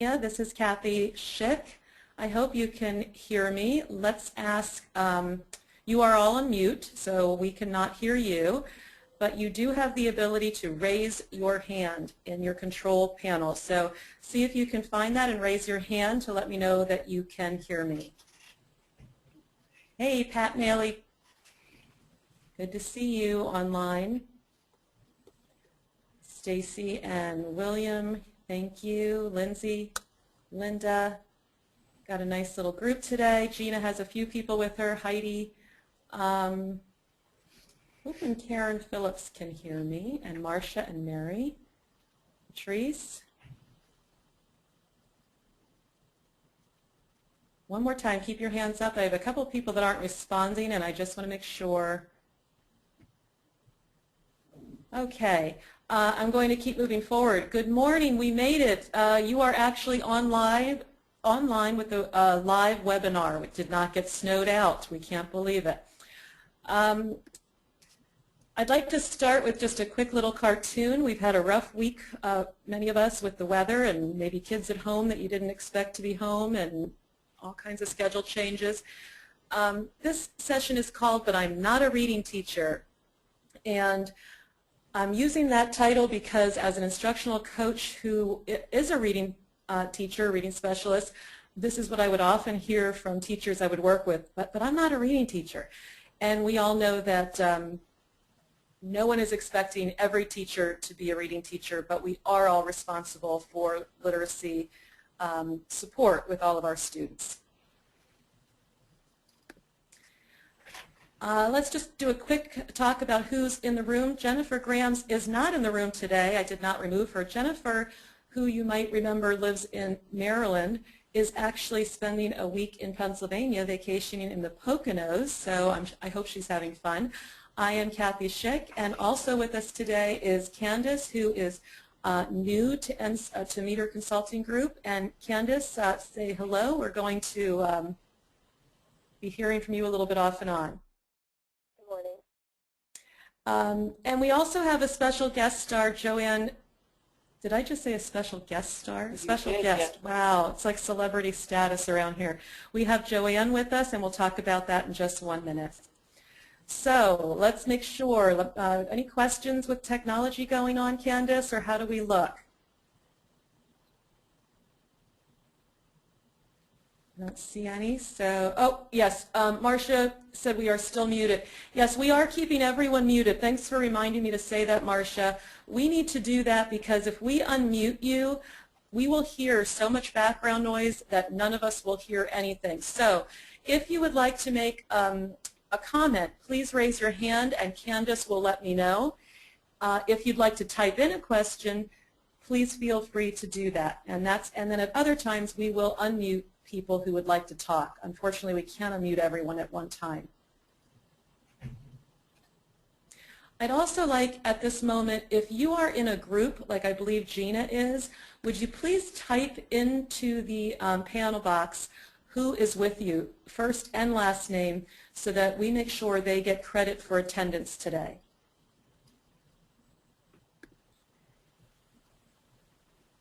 Yeah, this is Kathy Schick. I hope you can hear me. Let's ask, you are all on mute, so we cannot hear you, but you do have the ability to raise your hand in your control panel. So see if you can find that and raise your hand to let me know that you can hear me. Hey, Pat Maley. Good to see you online. Stacy and William, thank you. Lindsay, Linda, got a nice little group today. Gina has a few people with her. Heidi, hoping Karen Phillips can hear me, and Marcia and Mary. Patrice. One more time, keep your hands up. I have a couple of people that aren't responding, and I just want to make sure. Okay. I'm going to keep moving forward. Good morning. We made it. You are actually online with the live webinar. It did not get snowed out. We can't believe it. I'd like to start with just a quick little cartoon. We've had a rough week, many of us, with the weather and maybe kids at home that you didn't expect to be home and all kinds of schedule changes. This session is called But I'm Not a Reading Teacher. And I'm using that title because as an instructional coach who is a reading teacher, reading specialist, this is what I would often hear from teachers I would work with, but I'm not a reading teacher. And we all know that no one is expecting every teacher to be a reading teacher, but we are all responsible for literacy support with all of our students. Let's just do a quick talk about who's in the room. Jennifer Grams is not in the room today. I did not remove her. Jennifer, who you might remember lives in Maryland, is actually spending a week in Pennsylvania vacationing in the Poconos, so I hope she's having fun. I am Kathy Schick, and also with us today is Candace, who is new to Meter Consulting Group. And Candace, say hello. We're going to be hearing from you a little bit off and on. And we also have a special guest star, Joanne. Did I just say a special guest star? A special guest. Yeah. Wow, it's like celebrity status around here. We have Joanne with us, and we'll talk about that in just 1 minute. So let's make sure. Any questions with technology going on, Candace, or how do we look? I don't see any. So, oh, yes, Marcia said we are still muted. Yes, we are keeping everyone muted. Thanks for reminding me to say that, Marcia. We need to do that because if we unmute you, we will hear so much background noise that none of us will hear anything. So if you would like to make a comment, please raise your hand and Candace will let me know. If you'd like to type in a question, please feel free to do that. And then at other times we will unmute people who would like to talk. Unfortunately, we can't unmute everyone at one time. I'd also like at this moment, if you are in a group, like I believe Gina is, would you please type into the panel box who is with you, first and last name, so that we make sure they get credit for attendance today.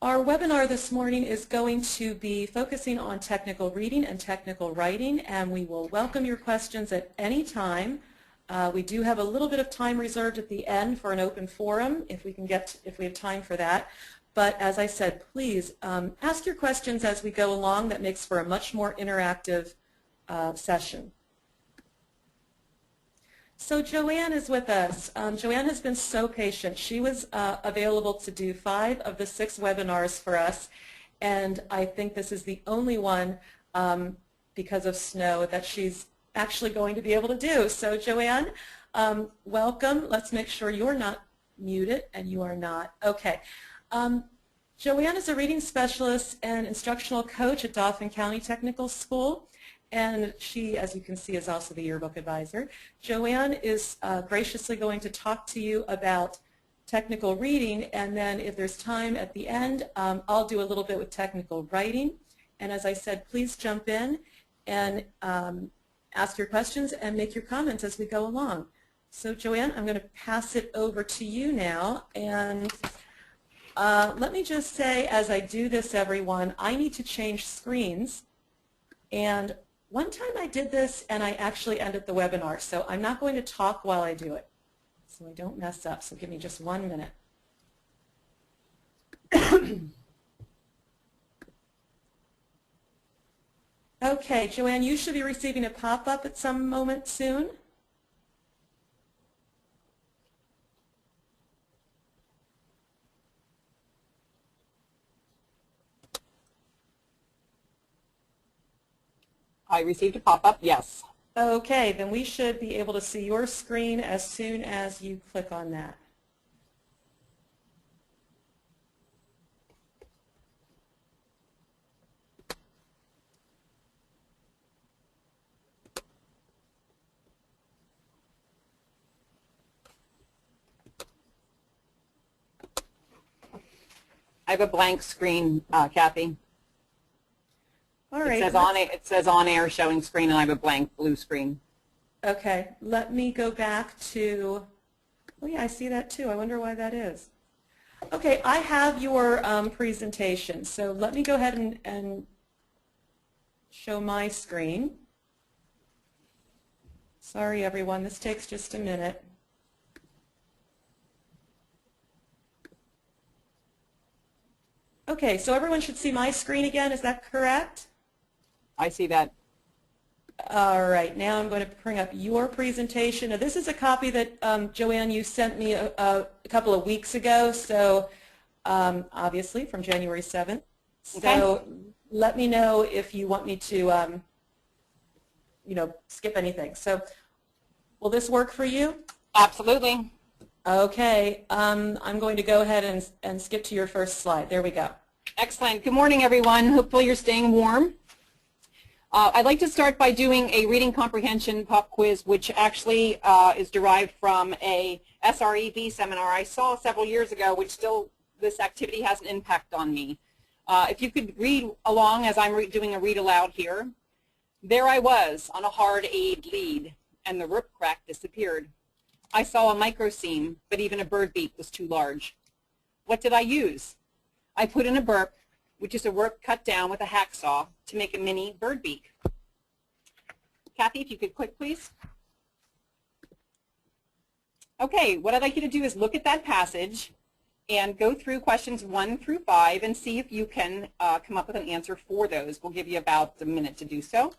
Our webinar this morning is going to be focusing on technical reading and technical writing, and we will welcome your questions at any time. We do have a little bit of time reserved at the end for an open forum if we have time for that. But as I said, please ask your questions as we go along. That makes for a much more interactive session. So Joanne is with us. Joanne has been so patient. She was available to do 5 of the 6 webinars for us, and I think this is the only one because of snow that she's actually going to be able to do. So Joanne, welcome. Let's make sure you're not muted, and you are not. Okay. Joanne is a reading specialist and instructional coach at Dauphin County Technical School. And she, as you can see, is also the yearbook advisor. Joanne is graciously going to talk to you about technical reading, and then if there's time at the end, I'll do a little bit with technical writing. And as I said, please jump in and ask your questions and make your comments as we go along. So Joanne, I'm going to pass it over to you now. And let me just say, as I do this, everyone, I need to change screens. And one time I did this and I actually ended the webinar, so I'm not going to talk while I do it, so I don't mess up. So give me just 1 minute. Okay, Joanne, you should be receiving a pop-up at some moment soon. I received a pop-up, yes. Okay, then we should be able to see your screen as soon as you click on that. I have a blank screen, Kathy. All right. It says on air showing screen, and I have a blank blue screen. Okay, let me go back to, oh yeah, I see that too. I wonder why that is. Okay, I have your presentation, so let me go ahead and show my screen. Sorry everyone, this takes just a minute. Okay, so everyone should see my screen again, is that correct? I see that. All right, now I'm going to bring up your presentation. Now, this is a copy that, Joanne, you sent me a couple of weeks ago, so obviously from January 7th. So okay. Let me know if you want me to, skip anything. So will this work for you? Absolutely. Okay, I'm going to go ahead and skip to your first slide. There we go. Excellent. Good morning, everyone. Hopefully you're staying warm. I'd like to start by doing a reading comprehension pop quiz, which actually is derived from a SREV seminar I saw several years ago, which still, this activity has an impact on me. If you could read along as I'm doing a read aloud here. There I was on a hard aid lead, and the rope crack disappeared. I saw a micro seam, but even a bird beak was too large. What did I use? I put in a burp, which is a work cut down with a hacksaw to make a mini bird beak. Kathy, if you could click, please. Okay, what I'd like you to do is look at that passage and go through questions 1 through 5 and see if you can come up with an answer for those. We'll give you about a minute to do so.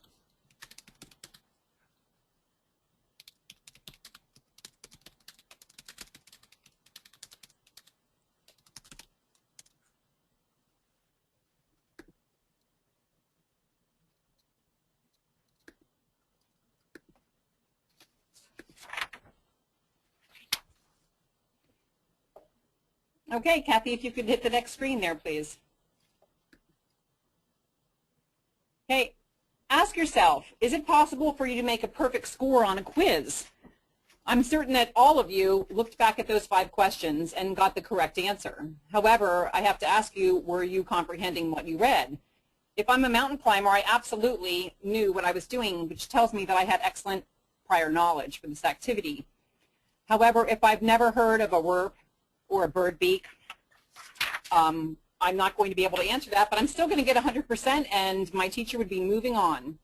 Okay, Kathy, if you could hit the next screen there, please. Okay, ask yourself, is it possible for you to make a perfect score on a quiz? I'm certain that all of you looked back at those 5 questions and got the correct answer. However, I have to ask you, were you comprehending what you read? If I'm a mountain climber, I absolutely knew what I was doing, which tells me that I had excellent prior knowledge for this activity. However, if I've never heard of a warp or a bird beak, I'm not going to be able to answer that, but I'm still going to get 100%, and my teacher would be moving on.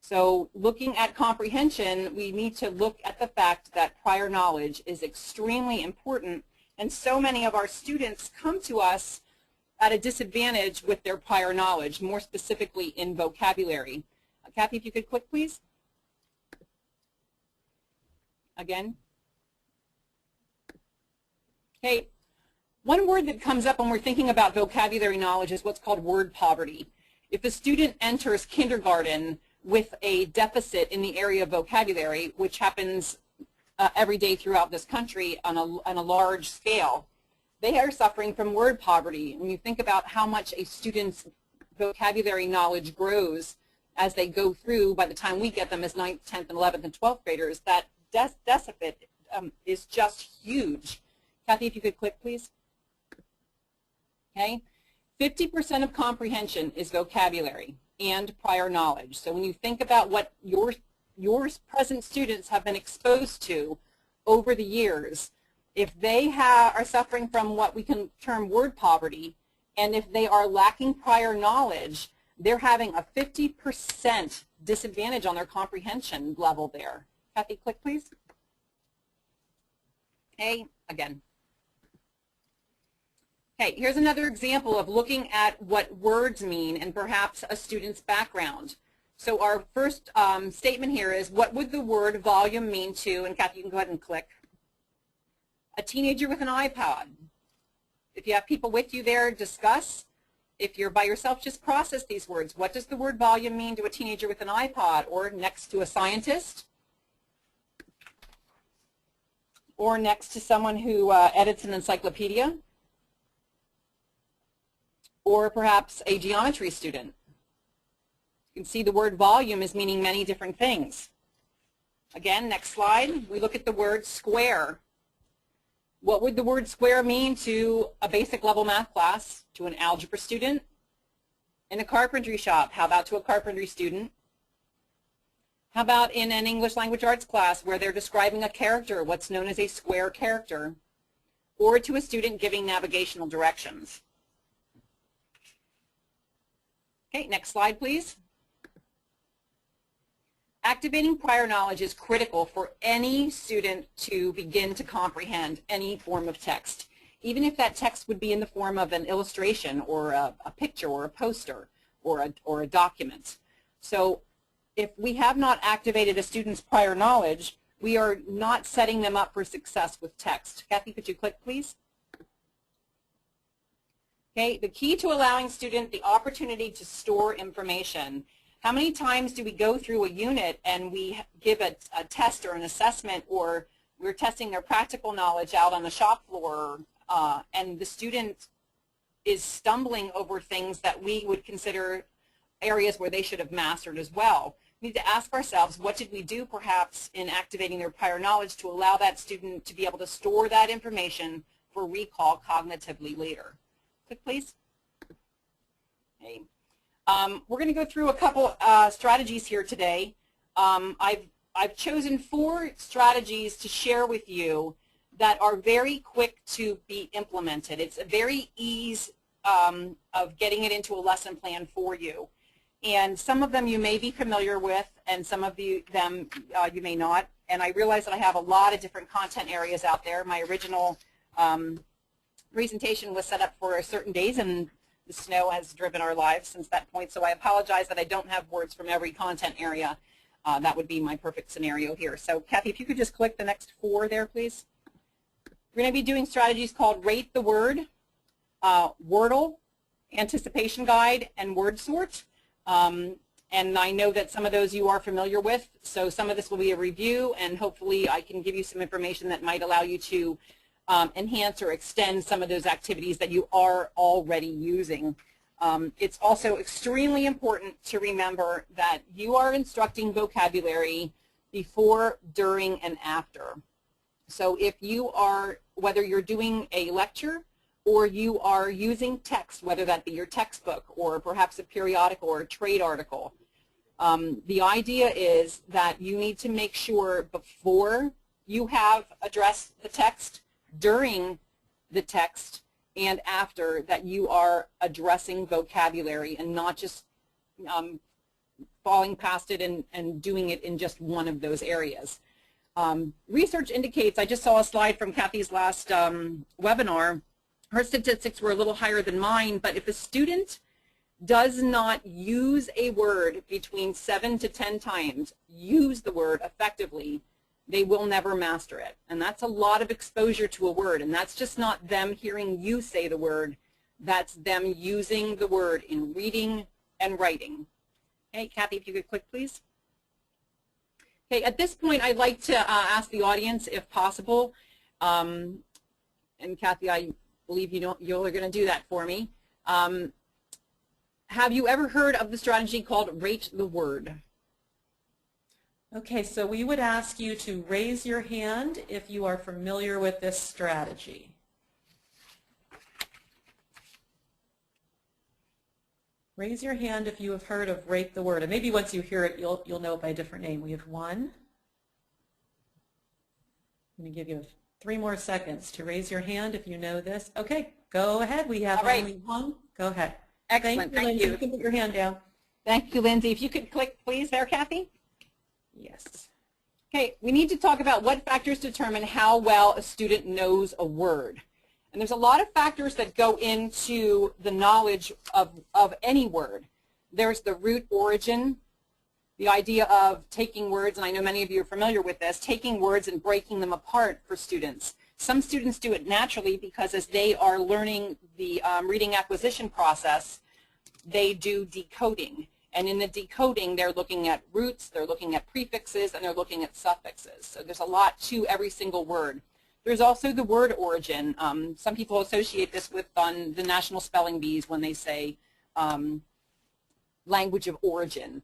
So looking at comprehension, we need to look at the fact that prior knowledge is extremely important, and so many of our students come to us at a disadvantage with their prior knowledge, more specifically in vocabulary. Kathy, if you could click, please. Again. Okay, one word that comes up when we're thinking about vocabulary knowledge is what's called word poverty. If a student enters kindergarten with a deficit in the area of vocabulary, which happens every day throughout this country on a large scale, they are suffering from word poverty. When you think about how much a student's vocabulary knowledge grows as they go through, by the time we get them as 9th, 10th, and 11th, and 12th graders, that deficit is just huge. Kathy, if you could click, please. Okay, 50% of comprehension is vocabulary and prior knowledge. So when you think about what your present students have been exposed to over the years, If they are suffering from what we can term word poverty, and if they are lacking prior knowledge, they're having a 50% disadvantage on their comprehension level there. Kathy, click please. Okay, again. Okay, here's another example of looking at what words mean and perhaps a student's background. So our first statement here is, what would the word volume mean to, and Kathy, you can go ahead and click, a teenager with an iPod? If you have people with you there, discuss. If you're by yourself, just process these words. What does the word volume mean to a teenager with an iPod, or next to a scientist, or next to someone who edits an encyclopedia, or perhaps a geometry student? You can see the word volume is meaning many different things. Again, next slide, we look at the word square. What would the word square mean to a basic level math class, to an algebra student? In a carpentry shop, how about to a carpentry student? How about in an English language arts class where they're describing a character, what's known as a square character? Or to a student giving navigational directions? Okay, next slide please. Activating prior knowledge is critical for any student to begin to comprehend any form of text, even if that text would be in the form of an illustration or a picture or a poster or a document. So if we have not activated a student's prior knowledge, we are not setting them up for success with text. Kathy, could you click please? Okay, the key to allowing students the opportunity to store information. How many times do we go through a unit and we give a test or an assessment, or we're testing their practical knowledge out on the shop floor, and the student is stumbling over things that we would consider areas where they should have mastered as well? We need to ask ourselves, what did we do perhaps in activating their prior knowledge to allow that student to be able to store that information for recall cognitively later? Click please. Okay. We're going to go through a couple strategies here today. I've chosen 4 strategies to share with you that are very quick to be implemented. It's a very ease of getting it into a lesson plan for you. And some of them you may be familiar with, and some of them you may not. And I realize that I have a lot of different content areas out there. My original presentation was set up for certain days, and the snow has driven our lives since that point, so I apologize that I don't have words from every content area. That would be my perfect scenario here. So Kathy, if you could just click the next 4 there, please. We're going to be doing strategies called Rate the Word, Wordle, Anticipation Guide, and Word Sort. And I know that some of those you are familiar with, so some of this will be a review, and hopefully I can give you some information that might allow you to enhance or extend some of those activities that you are already using. It's also extremely important to remember that you are instructing vocabulary before, during, and after. So if you are, whether you're doing a lecture or you are using text, whether that be your textbook or perhaps a periodical or a trade article, the idea is that you need to make sure before you have addressed the text, during the text, and after, that you are addressing vocabulary and not just falling past it and doing it in just one of those areas. Research indicates, I just saw a slide from Kathy's last webinar, her statistics were a little higher than mine, but if a student does not use a word between 7 to 10 times, use the word effectively, they will never master it. And that's a lot of exposure to a word, and that's just not them hearing you say the word, that's them using the word in reading and writing. Okay, Kathy, if you could click, please. Okay, at this point, I'd like to ask the audience, if possible, and Kathy, I believe you're going to do that for me. Have you ever heard of the strategy called Rate the Word? Okay, so we would ask you to raise your hand if you are familiar with this strategy. Raise your hand if you have heard of Rate the Word. And maybe once you hear it, you'll know it by a different name. We have 1. I'm going to give you 3 more seconds to raise your hand if you know this. Okay, go ahead. We have only one. Go ahead. Excellent. Thank Lindsay. you. You can put your hand down. Thank you, Lindsay. If you could click, please, there, Kathy. Yes. Okay, we need to talk about what factors determine how well a student knows a word. And there's a lot of factors that go into the knowledge of any word. There's the root origin, the idea of taking words, and I know many of you are familiar with this, taking words and breaking them apart for students. Some students do it naturally because as they are learning the reading acquisition process, they do decoding. And in the decoding, they're looking at roots, they're looking at prefixes, and they're looking at suffixes. So there's a lot to every single word. There's also the word origin. Some people associate this with the National Spelling Bees when they say language of origin.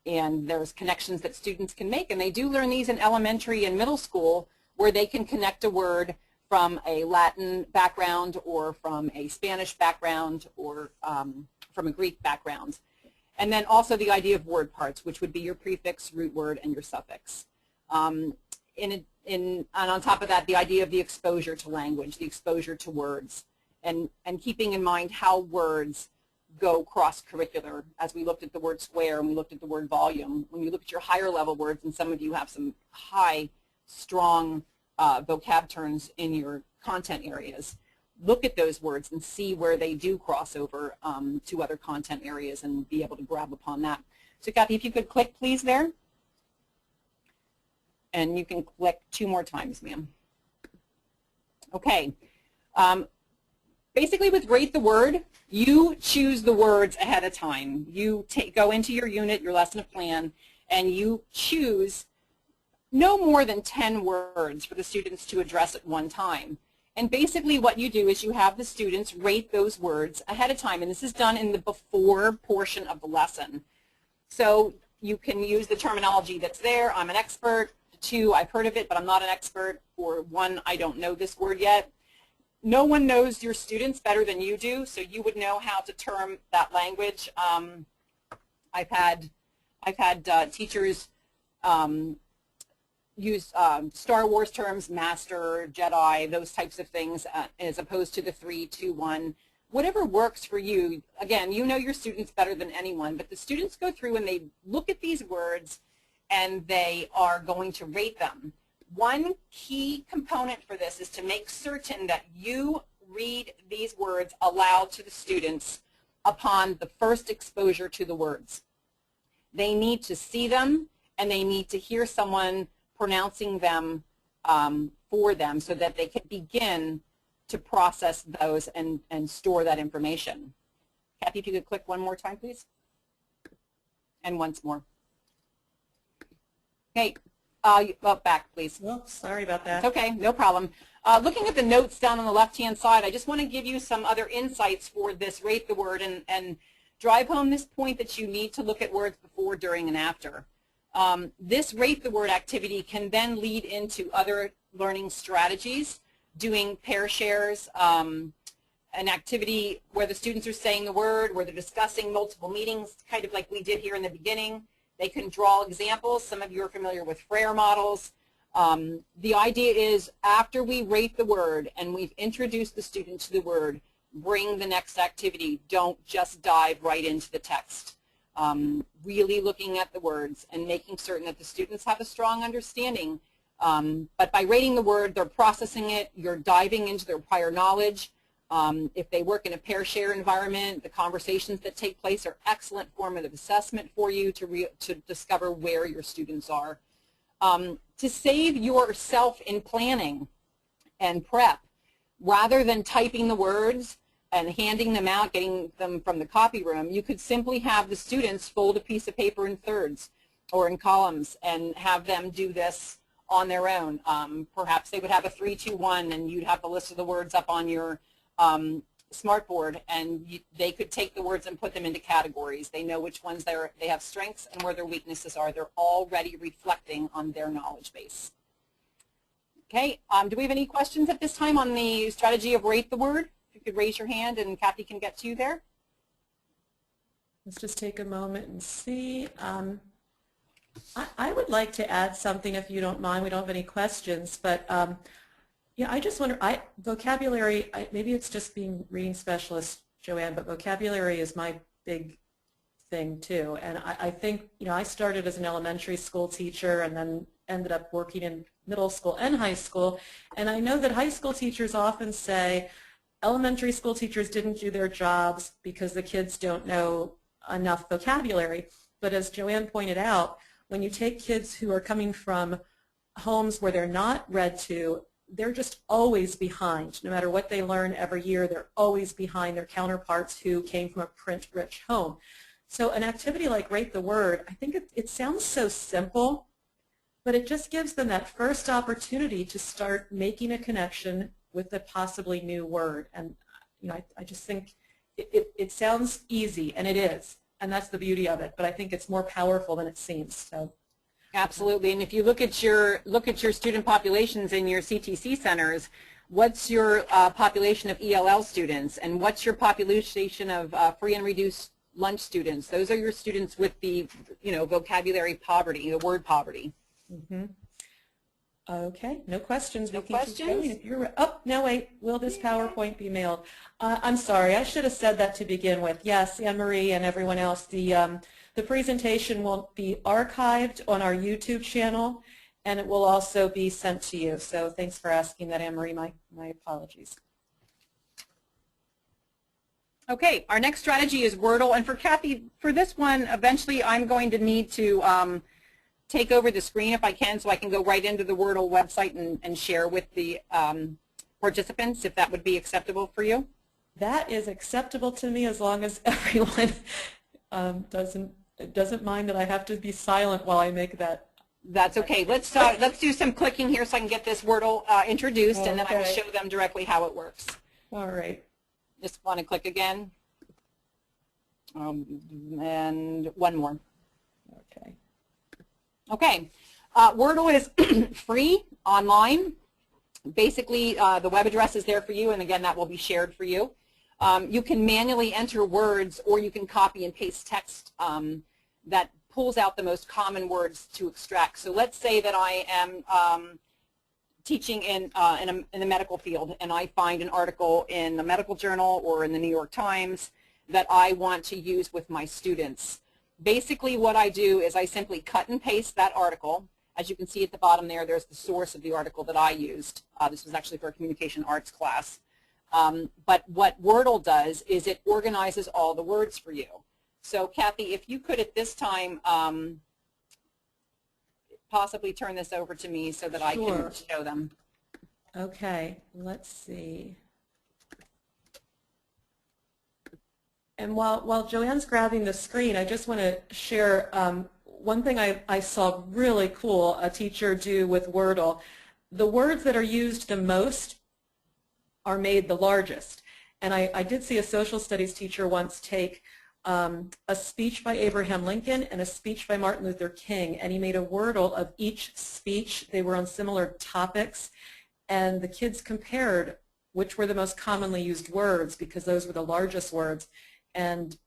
And there's connections that students can make, and they do learn these in elementary and middle school where they can connect a word from a Latin background or from a Spanish background or from a Greek background. And then also the idea of word parts, which would be your prefix, root word, and your suffix. And on top of that, the idea of the exposure to language, the exposure to words, and keeping in mind how words go cross-curricular. As we looked at the word square and we looked at the word volume, when you look at your higher level words, and some of you have some high, strong vocab terms in your content areas, look at those words and see where they do cross over to other content areas and be able to grab upon that. So Kathy, if you could click please there. And you can click 2 more times, ma'am. Okay. Basically with Rate the Word, you choose the words ahead of time. You go into your unit, your lesson plan, and you choose no more than 10 words for the students to address at one time. And basically what you do is you have the students rate those words ahead of time, and this is done in the before portion of the lesson. So you can use the terminology that's there. I'm an expert. 2, I've heard of it, but I'm not an expert. Or 1, I don't know this word yet. No one knows your students better than you do, so you would know how to term that language. I've had teachers use Star Wars terms, Master, Jedi, those types of things, as opposed to the 3, 2, 1. Whatever works for you. Again, you know your students better than anyone, but the students go through and they look at these words and they are going to rate them. One key component for this is to make certain that you read these words aloud to the students upon the first exposure to the words. They need to see them and they need to hear someone pronouncing them for them so that they can begin to process those and store that information. Kathy, if you could click 1 more time, please. And once more. Okay, back, please. Well, sorry about that. It's okay, no problem. Looking at the notes down on the left-hand side, I just want to give you some other insights for this Rate the Word and drive home this point that you need to look at words before, during, and after. This Rate the Word activity can then lead into other learning strategies, doing pair shares, an activity where the students are saying the word, where they're discussing multiple meanings, kind of like we did here in the beginning. They can draw examples. Some of you are familiar with Frere models. The idea is after we rate the word and we've introduced the student to the word, bring the next activity. Don't just dive right into the text. Really looking at the words and making certain that the students have a strong understanding. But by rating the word, they're processing it. You're diving into their prior knowledge. If they work in a pair share environment, the conversations that take place are excellent formative assessment for you to discover where your students are. To save yourself in planning and prep, rather than typing the words and handing them out, getting them from the copy room, you could simply have the students fold a piece of paper in thirds or in columns and have them do this on their own. Perhaps they would have a 3, 2, 1, and you'd have the list of the words up on your smartboard, and they could take the words and put them into categories. They know which ones they have strengths and where their weaknesses are. They're already reflecting on their knowledge base. Okay, do we have any questions at this time on the strategy of Rate the Word? If you could raise your hand and Kathy can get to you there. Let's just take a moment and see. I would like to add something if you don't mind. We don't have any questions, but Yeah, I just wonder, vocabulary, maybe it's just being reading specialist, Joanne, but vocabulary is my big thing too. And I think, I started as an elementary school teacher and then ended up working in middle school and high school. And I know that high school teachers often say elementary school teachers didn't do their jobs because the kids don't know enough vocabulary. But as Joanne pointed out, when you take kids who are coming from homes where they're not read to, they're just always behind. No matter what they learn every year, they're always behind their counterparts who came from a print-rich home. So an activity like Rate the Word, I think it sounds so simple, but it just gives them that first opportunity to start making a connection with a possibly new word. And I just think it sounds easy, and it is, and that's the beauty of it. But I think it's more powerful than it seems. So. Absolutely, and if you look at your student populations in your CTC centers, what's your population of ELL students, and what's your population of free and reduced lunch students? Those are your students with the vocabulary poverty, the word poverty. Mm-hmm. Okay, no questions. No questions? If you're, oh, no, wait, will this PowerPoint be mailed? I'm sorry, I should have said that to begin with. Yes, Anne-Marie and everyone else, the presentation will be archived on our YouTube channel, and it will also be sent to you. So thanks for asking that, Anne-Marie. My apologies. Okay, our next strategy is Wordle. And for Kathy, for this one, eventually I'm going to need to take over the screen if I can, so I can go right into the Wordle website and share with the participants, if that would be acceptable for you. That is acceptable to me as long as everyone doesn't mind that I have to be silent while I make that. That's okay. Let's do some clicking here so I can get this Wordle introduced, and then I will show them directly how it works. All right. Just want to click again, and one more. Okay. Okay. Wordle is free online. Basically, the web address is there for you, and again, that will be shared for you. You can manually enter words, or you can copy and paste text that pulls out the most common words to extract. So let's say that I am teaching in the medical field, and I find an article in the medical journal or in the New York Times that I want to use with my students. Basically what I do is I simply cut and paste that article. As you can see at the bottom there, there's the source of the article that I used. This was actually for a communication arts class. But what Wordle does is it organizes all the words for you. So Kathy, if you could at this time possibly turn this over to me so that I can show them. Okay, let's see. And while Joanne's grabbing the screen, I just want to share one thing I saw really cool a teacher do with Wordle. The words that are used the most are made the largest. And I did see a social studies teacher once take a speech by Abraham Lincoln and a speech by Martin Luther King, and he made a Wordle of each speech. They were on similar topics, and the kids compared which were the most commonly used words, because those were the largest words, and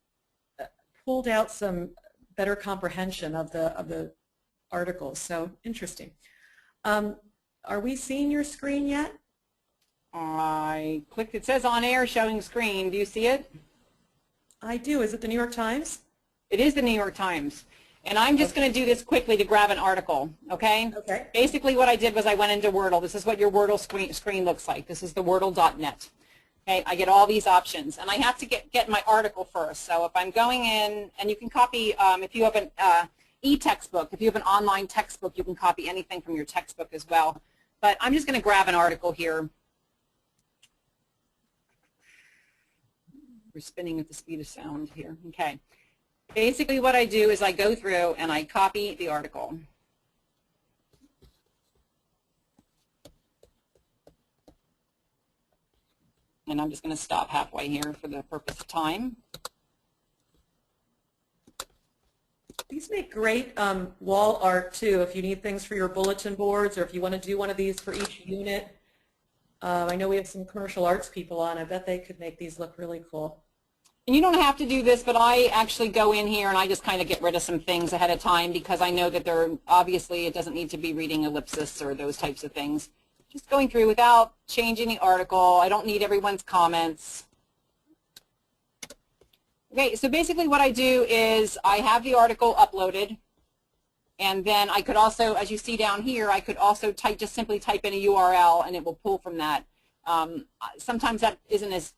pulled out some better comprehension of the articles. So interesting. Are we seeing your screen yet? I clicked. It says on air showing screen. Do you see it? I do. Is it the New York Times? It is the New York Times. And I'm just going to do this quickly to grab an article, okay? Okay. Basically what I did was I went into Wordle. This is what your Wordle screen looks like. This is the Wordle.net. Okay, I get all these options. And I have to get my article first. So if I'm going in, and you can copy, if you have an e-textbook, if you have an online textbook, you can copy anything from your textbook as well. But I'm just going to grab an article here. We're spinning at the speed of sound here. Okay. Basically what I do is I go through and I copy the article. And I'm just going to stop halfway here for the purpose of time. These make great wall art too, if you need things for your bulletin boards, or if you want to do one of these for each unit. I know we have some commercial arts people on. I bet they could make these look really cool. And you don't have to do this, but I actually go in here and I just kind of get rid of some things ahead of time, because I know that they're, obviously it doesn't need to be reading ellipsis or those types of things. Just going through without changing the article. I don't need everyone's comments. Okay, so basically what I do is I have the article uploaded, and then I could also, as you see down here, I could also just simply type in a URL and it will pull from that. Sometimes that isn't as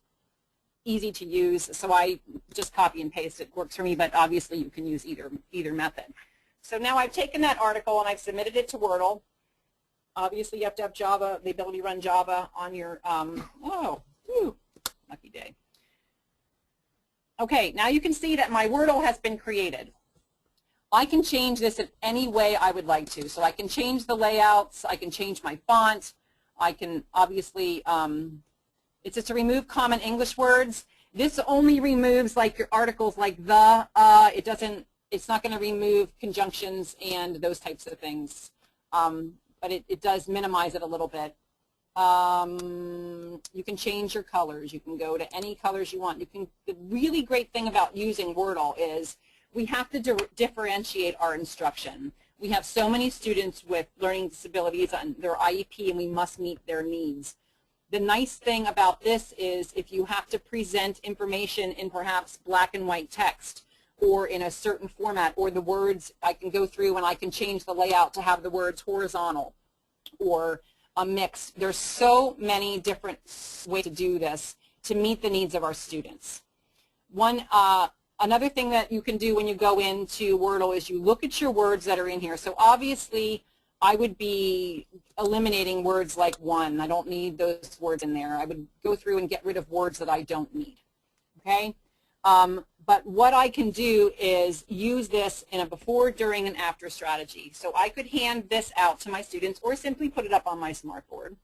easy to use, so I just copy and paste. It works for me, but obviously you can use either method. So now I've taken that article and I've submitted it to Wordle. Obviously you have to have Java, the ability to run Java on your, lucky day. Okay, now you can see that my Wordle has been created. I can change this in any way I would like to. So I can change the layouts, I can change my font, I can obviously, it's just to remove common English words. This only removes like your articles like the, it's not going to remove conjunctions and those types of things. But it does minimize it a little bit. You can change your colors. You can go to any colors you want. The really great thing about using Wordle is we have to differentiate our instruction. We have so many students with learning disabilities on their IEP, and we must meet their needs. The nice thing about this is if you have to present information in perhaps black and white text or in a certain format, or the words, I can go through and I can change the layout to have the words horizontal or a mix. There's so many different ways to do this to meet the needs of our students. Another thing that you can do when you go into Wordle is you look at your words that are in here. So obviously I would be eliminating words like one. I don't need those words in there. I would go through and get rid of words that I don't need. Okay? But what I can do is use this in a before, during, and after strategy. So I could hand this out to my students or simply put it up on my smartboard.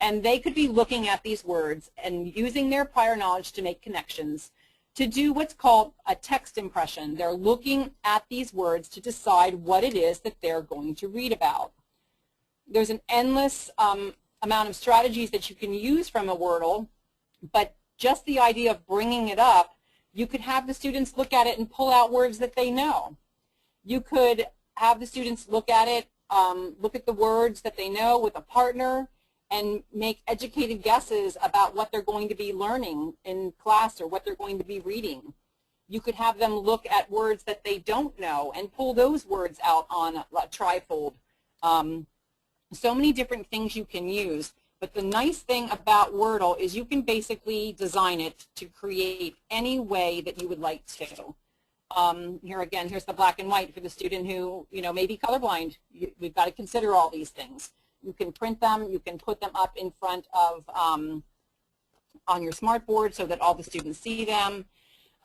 And they could be looking at these words and using their prior knowledge to make connections to do what's called a text impression. They're looking at these words to decide what it is that they're going to read about. There's an endless amount of strategies that you can use from a Wordle, but just the idea of bringing it up, you could have the students look at it and pull out words that they know. You could have the students look at it, look at the words that they know with a partner, and make educated guesses about what they're going to be learning in class or what they're going to be reading. You could have them look at words that they don't know and pull those words out on a trifold. So many different things you can use. But the nice thing about Wordle is you can basically design it to create any way that you would like to. Here again, here's the black and white for the student who, may be colorblind. We've got to consider all these things. You can print them. You can put them up in front of on your smartboard so that all the students see them.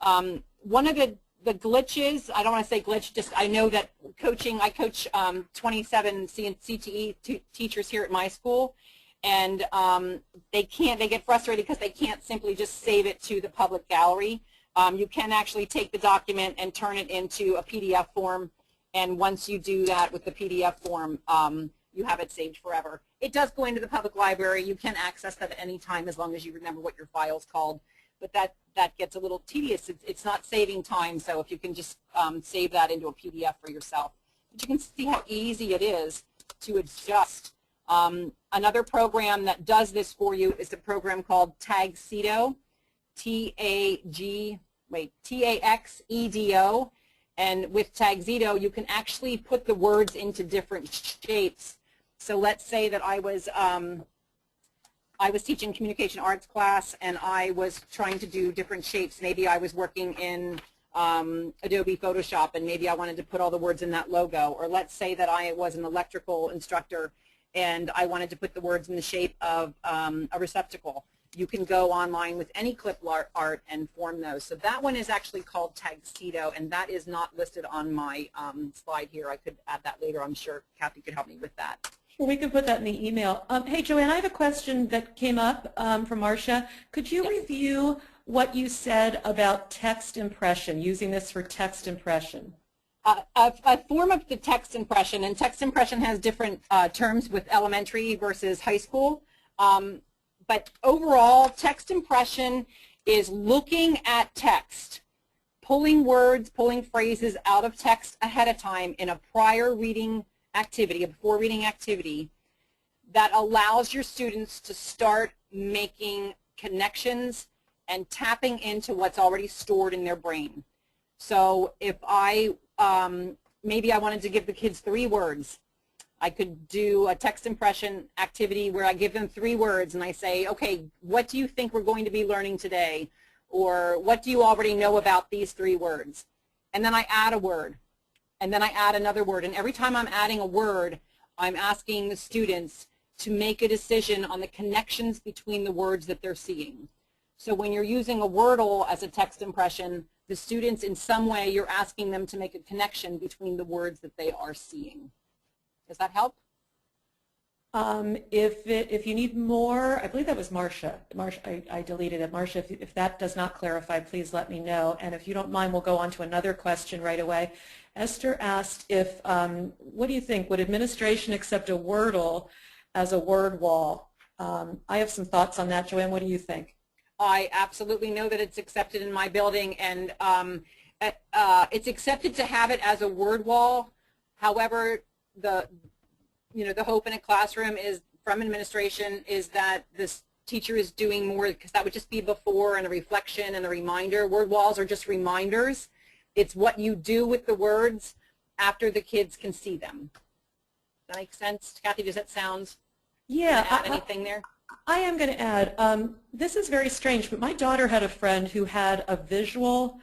One of the glitches, I don't want to say glitch, just I know that I coach 27 CTE teachers here at my school. And they get frustrated because they can't simply just save it to the public gallery. You can actually take the document and turn it into a PDF form, and once you do that with the PDF form, you have it saved forever. It does go into the public library. You can access that at any time as long as you remember what your file's called, but that gets a little tedious. It's not saving time, so if you can just save that into a PDF for yourself. But you can see how easy it is to adjust. Another program that does this for you is a program called Taxedo, T-A-X-E-D-O, and with Taxedo you can actually put the words into different shapes. So let's say that I was teaching communication arts class and I was trying to do different shapes. Maybe I was working in Adobe Photoshop and maybe I wanted to put all the words in that logo. Or let's say that I was an electrical instructor and I wanted to put the words in the shape of a receptacle. You can go online with any clip art and form those. So that one is actually called Taxedo, and that is not listed on my slide here. I could add that later. I'm sure Kathy could help me with that. Sure, we can put that in the email. Hey, Joanne, I have a question that came up from Marcia. Could you review what you said about text impression, using this for text impression? A form of the text impression, and text impression has different terms with elementary versus high school, but overall text impression is looking at text, pulling words, pulling phrases out of text ahead of time in a prior reading activity, a before reading activity, that allows your students to start making connections and tapping into what's already stored in their brain. So if maybe I wanted to give the kids 3 words, I could do a text impression activity where I give them 3 words and I say, okay, what do you think we're going to be learning today? Or what do you already know about these 3 words? And then I add a word, and then I add another word. And every time I'm adding a word, I'm asking the students to make a decision on the connections between the words that they're seeing. So when you're using a Wordle as a text impression, the students in some way, you're asking them to make a connection between the words that they are seeing. Does that help? If you need more, I believe that was Marcia. I deleted it. Marcia, if that does not clarify, please let me know. And if you don't mind, we'll go on to another question right away. Esther asked if, what do you think, would administration accept a Wordle as a word wall? I have some thoughts on that. Joanne, what do you think? I absolutely know that it's accepted in my building, and it's accepted to have it as a word wall. However, the hope in a classroom is from administration is that this teacher is doing more, because that would just be before and a reflection and a reminder. Word walls are just reminders. It's what you do with the words after the kids can see them. Does that make sense? Kathy, does that sound? Yeah. Add anything there? I am going to add, this is very strange, but my daughter had a friend who had a visual,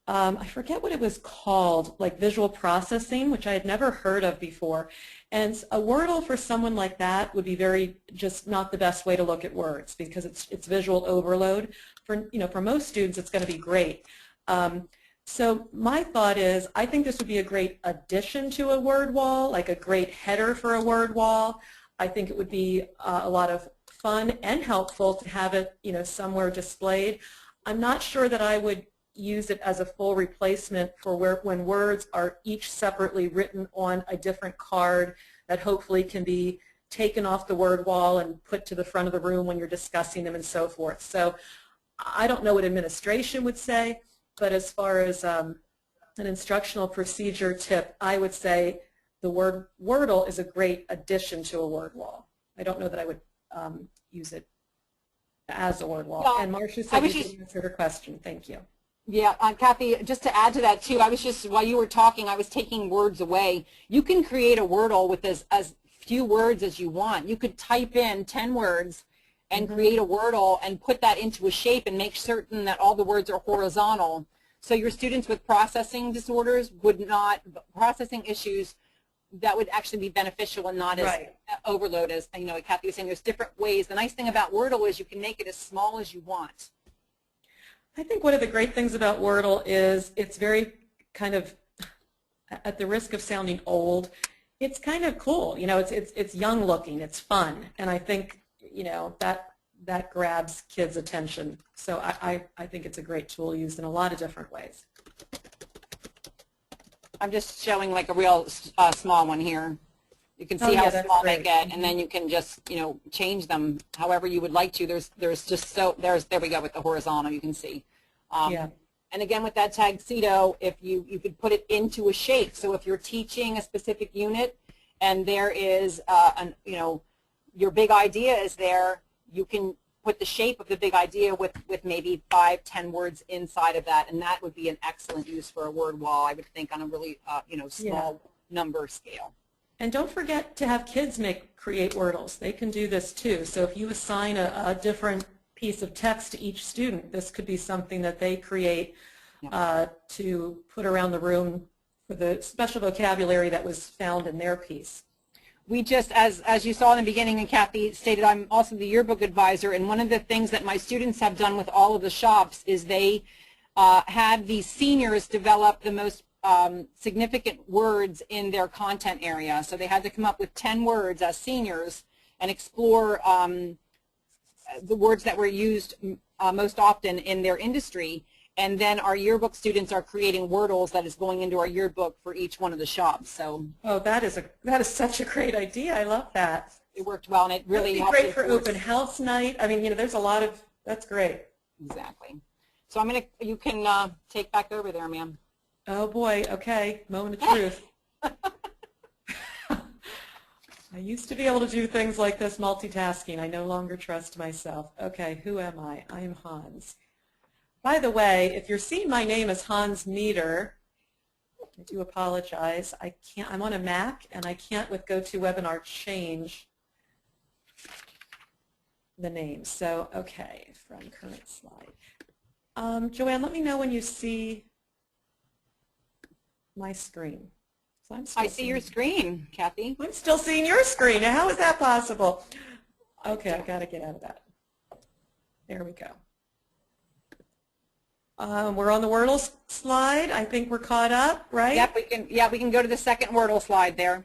I forget what it was called, like visual processing, which I had never heard of before. And a Wordle for someone like that would be just not the best way to look at words, because it's visual overload. For most students, it's going to be great. So my thought is, I think this would be a great addition to a word wall, like a great header for a word wall. I think it would be a lot of fun and helpful to have it, somewhere displayed. I'm not sure that I would use it as a full replacement for when words are each separately written on a different card that hopefully can be taken off the word wall and put to the front of the room when you're discussing them and so forth. So I don't know what administration would say, but as far as an instructional procedure tip, I would say the word Wordle is a great addition to a word wall. I don't know that I would use it as a word wall. Yeah, and Marcia said you didn't answer her question. Thank you. Yeah, Kathy, just to add to that too, while you were talking, I was taking words away. You can create a Wordle with as few words as you want. You could type in 10 words and create a Wordle and put that into a shape and make certain that all the words are horizontal. So your students with processing disorders processing issues, that would actually be beneficial and not as overload as, Kathy was saying. There's different ways. The nice thing about Wordle is you can make it as small as you want. I think one of the great things about Wordle is it's very kind of, at the risk of sounding old, it's kind of cool. It's young looking, it's fun, and I think that grabs kids' attention. So I think it's a great tool used in a lot of different ways. I'm just showing like a real small one here. You can see how small they get, and then you can just change them however you would like to. There we go with the horizontal. You can see. And again with that tuxedo, if you could put it into a shape. So if you're teaching a specific unit, and there is your big idea is there, you can put the shape of the big idea with maybe 5-10 words inside of that, and that would be an excellent use for a word wall, I would think, on a really small number scale. And don't forget to have kids create Wordles. They can do this too. So if you assign a different piece of text to each student, this could be something that they create to put around the room for the special vocabulary that was found in their piece. We just, as you saw in the beginning, and Kathy stated, I'm also the yearbook advisor, and one of the things that my students have done with all of the shops is they had the seniors develop the most significant words in their content area. So they had to come up with 10 words as seniors and explore the words that were used most often in their industry. And then our yearbook students are creating Wordles that is going into our yearbook for each one of the shops. So that is such a great idea. I love that. It worked well, and it really helped. Great for open house night. I mean, there's a lot of, that's great. Exactly. So you can take back over there, ma'am. Oh boy. Okay. Moment of truth. I used to be able to do things like this multitasking. I no longer trust myself. Okay, who am I? I am Hans. By the way, if you're seeing my name as Hans Nieder, I do apologize. I can't. I'm on a Mac, and I can't with GoToWebinar change the name. So, okay, from current slide. Joanne, let me know when you see my screen. So I see your screen, Kathy. I'm still seeing your screen. How is that possible? Okay, I've got to get out of that. There we go. We're on the Wordle slide. I think we're caught up, right? Yep, we can. Yeah, we can go to the second Wordle slide there.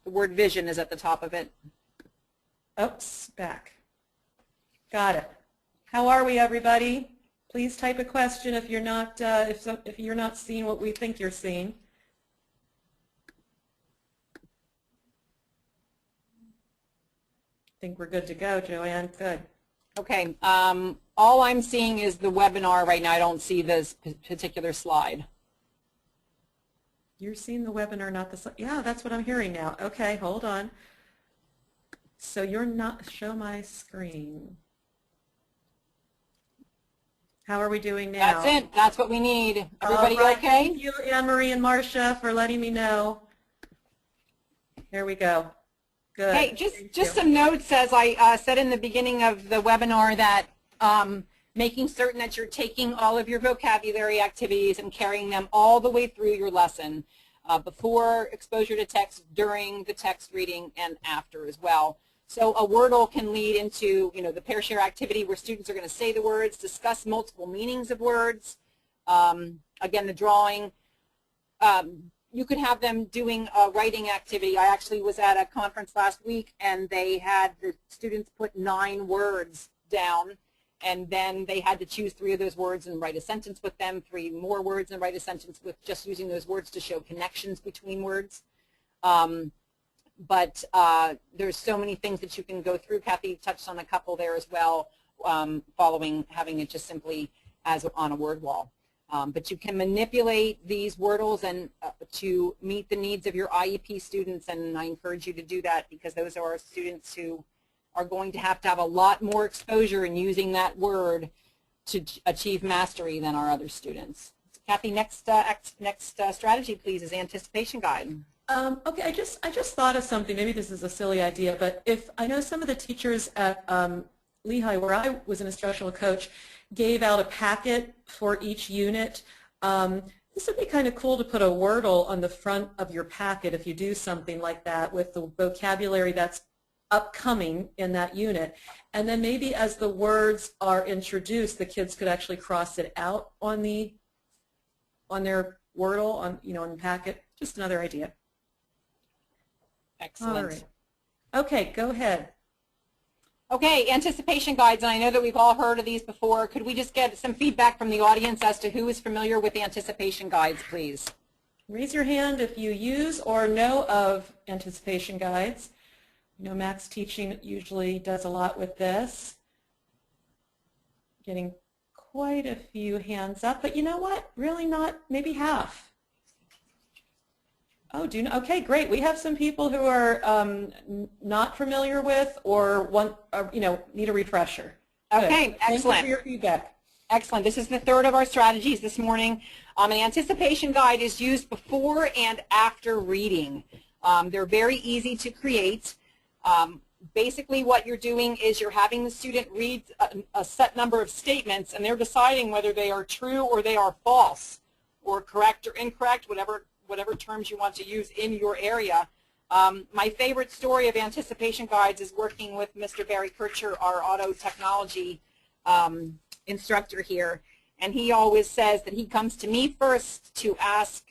The word vision is at the top of it. Oops, back. Got it. How are we, everybody? Please type a question if you're not if you're not seeing what we think you're seeing. I think we're good to go, Joanne. Good. Okay. All I'm seeing is the webinar right now. I don't see this particular slide. You're seeing the webinar, not the slide. Yeah, that's what I'm hearing now. Okay, hold on. So you're not, show my screen. How are we doing now? That's it. That's what we need. Everybody right. okay? Thank you, Anne-Marie and Marcia, for letting me know. There we go. Good. Hey, just some notes, as I said in the beginning of the webinar, that making certain that you're taking all of your vocabulary activities and carrying them all the way through your lesson, before exposure to text, during the text reading, and after as well. So a Wordle can lead into, the pair share activity where students are going to say the words, discuss multiple meanings of words. Again, the drawing. You could have them doing a writing activity. I actually was at a conference last week, and they had the students put 9 words down, and then they had to choose 3 of those words and write a sentence with them, 3 more words and write a sentence with just using those words to show connections between words. But there's so many things that you can go through. Kathy touched on a couple there as well, following having it just simply as on a word wall. But you can manipulate these Wordles and to meet the needs of your IEP students, and I encourage you to do that, because those are our students who are going to have a lot more exposure in using that word to achieve mastery than our other students. So, Kathy, next strategy, please, is anticipation guide. Okay, I just thought of something. Maybe this is a silly idea, but if I know some of the teachers at Lehigh, where I was an instructional coach, gave out a packet for each unit. This would be kind of cool to put a Wordle on the front of your packet if you do something like that with the vocabulary that's upcoming in that unit. And then maybe as the words are introduced, the kids could actually cross it out on their Wordle, on the packet. Just another idea. Excellent. All right. Okay, go ahead. Okay, anticipation guides, and I know that we've all heard of these before. Could we just get some feedback from the audience as to who is familiar with anticipation guides, please? Raise your hand if you use or know of anticipation guides. Max Teaching usually does a lot with this. Getting quite a few hands up, but you know what? Really not, maybe half. Oh, okay, great. We have some people who are not familiar with or need a refresher. Okay, excellent. Thank you for your feedback. Excellent. This is the third of our strategies this morning. An anticipation guide is used before and after reading. They're very easy to create. Basically what you're doing is you're having the student read a set number of statements, and they're deciding whether they are true or they are false, or correct or incorrect, whatever terms you want to use in your area. My favorite story of anticipation guides is working with Mr. Barry Kircher, our auto technology instructor here, and he always says that he comes to me first to ask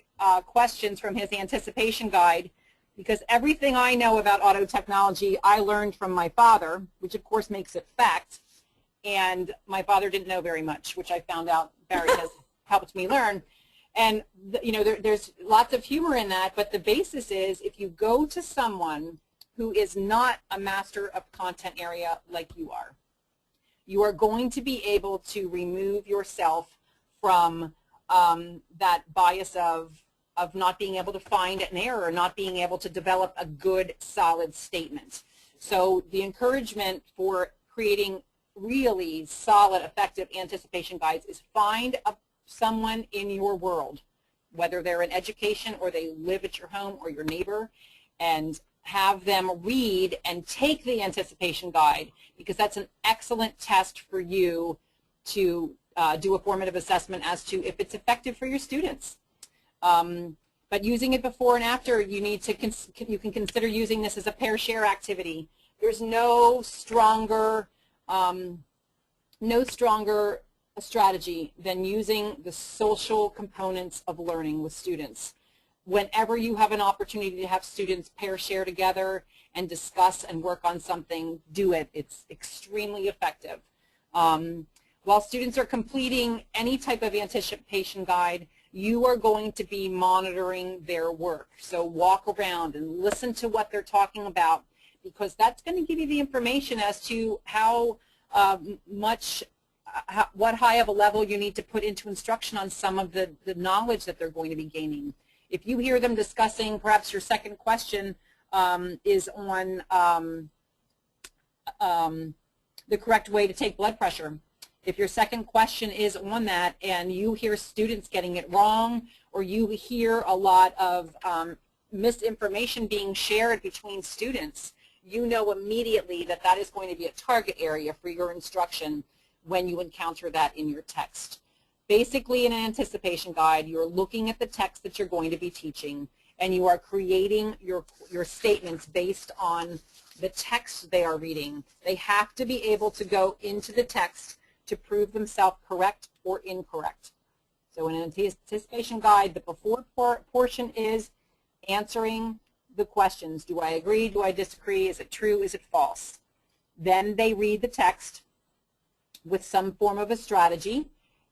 questions from his anticipation guide, because everything I know about auto technology I learned from my father, which of course makes it fact, and my father didn't know very much, which I found out Barry has helped me learn. And there's lots of humor in that, but the basis is if you go to someone who is not a master of content area like you are going to be able to remove yourself from that bias of of not being able to find an error, not being able to develop a good, solid statement. So the encouragement for creating really solid, effective anticipation guides is find someone in your world, whether they're in education or they live at your home or your neighbor, and have them read and take the anticipation guide, because that's an excellent test for you to do a formative assessment as to if it's effective for your students. But using it before and after, you can consider using this as a pair share activity. There's no stronger strategy than using the social components of learning with students. Whenever you have an opportunity to have students pair share together and discuss and work on something, do it. It's extremely effective. While students are completing any type of anticipation guide, you are going to be monitoring their work. So walk around and listen to what they're talking about, because that's going to give you the information as to how what high of a level you need to put into instruction on some of the knowledge that they're going to be gaining. If you hear them discussing, perhaps your second question is on the correct way to take blood pressure. If your second question is on that and you hear students getting it wrong, or you hear a lot of misinformation being shared between students, you know immediately that that is going to be a target area for your instruction when you encounter that in your text. Basically, in an anticipation guide, you're looking at the text that you're going to be teaching, and you are creating your statements based on the text they are reading. They have to be able to go into the text to prove themselves correct or incorrect. So in an anticipation guide, the before portion is answering the questions. Do I agree? Do I disagree? Is it true? Is it false? Then they read the text with some form of a strategy,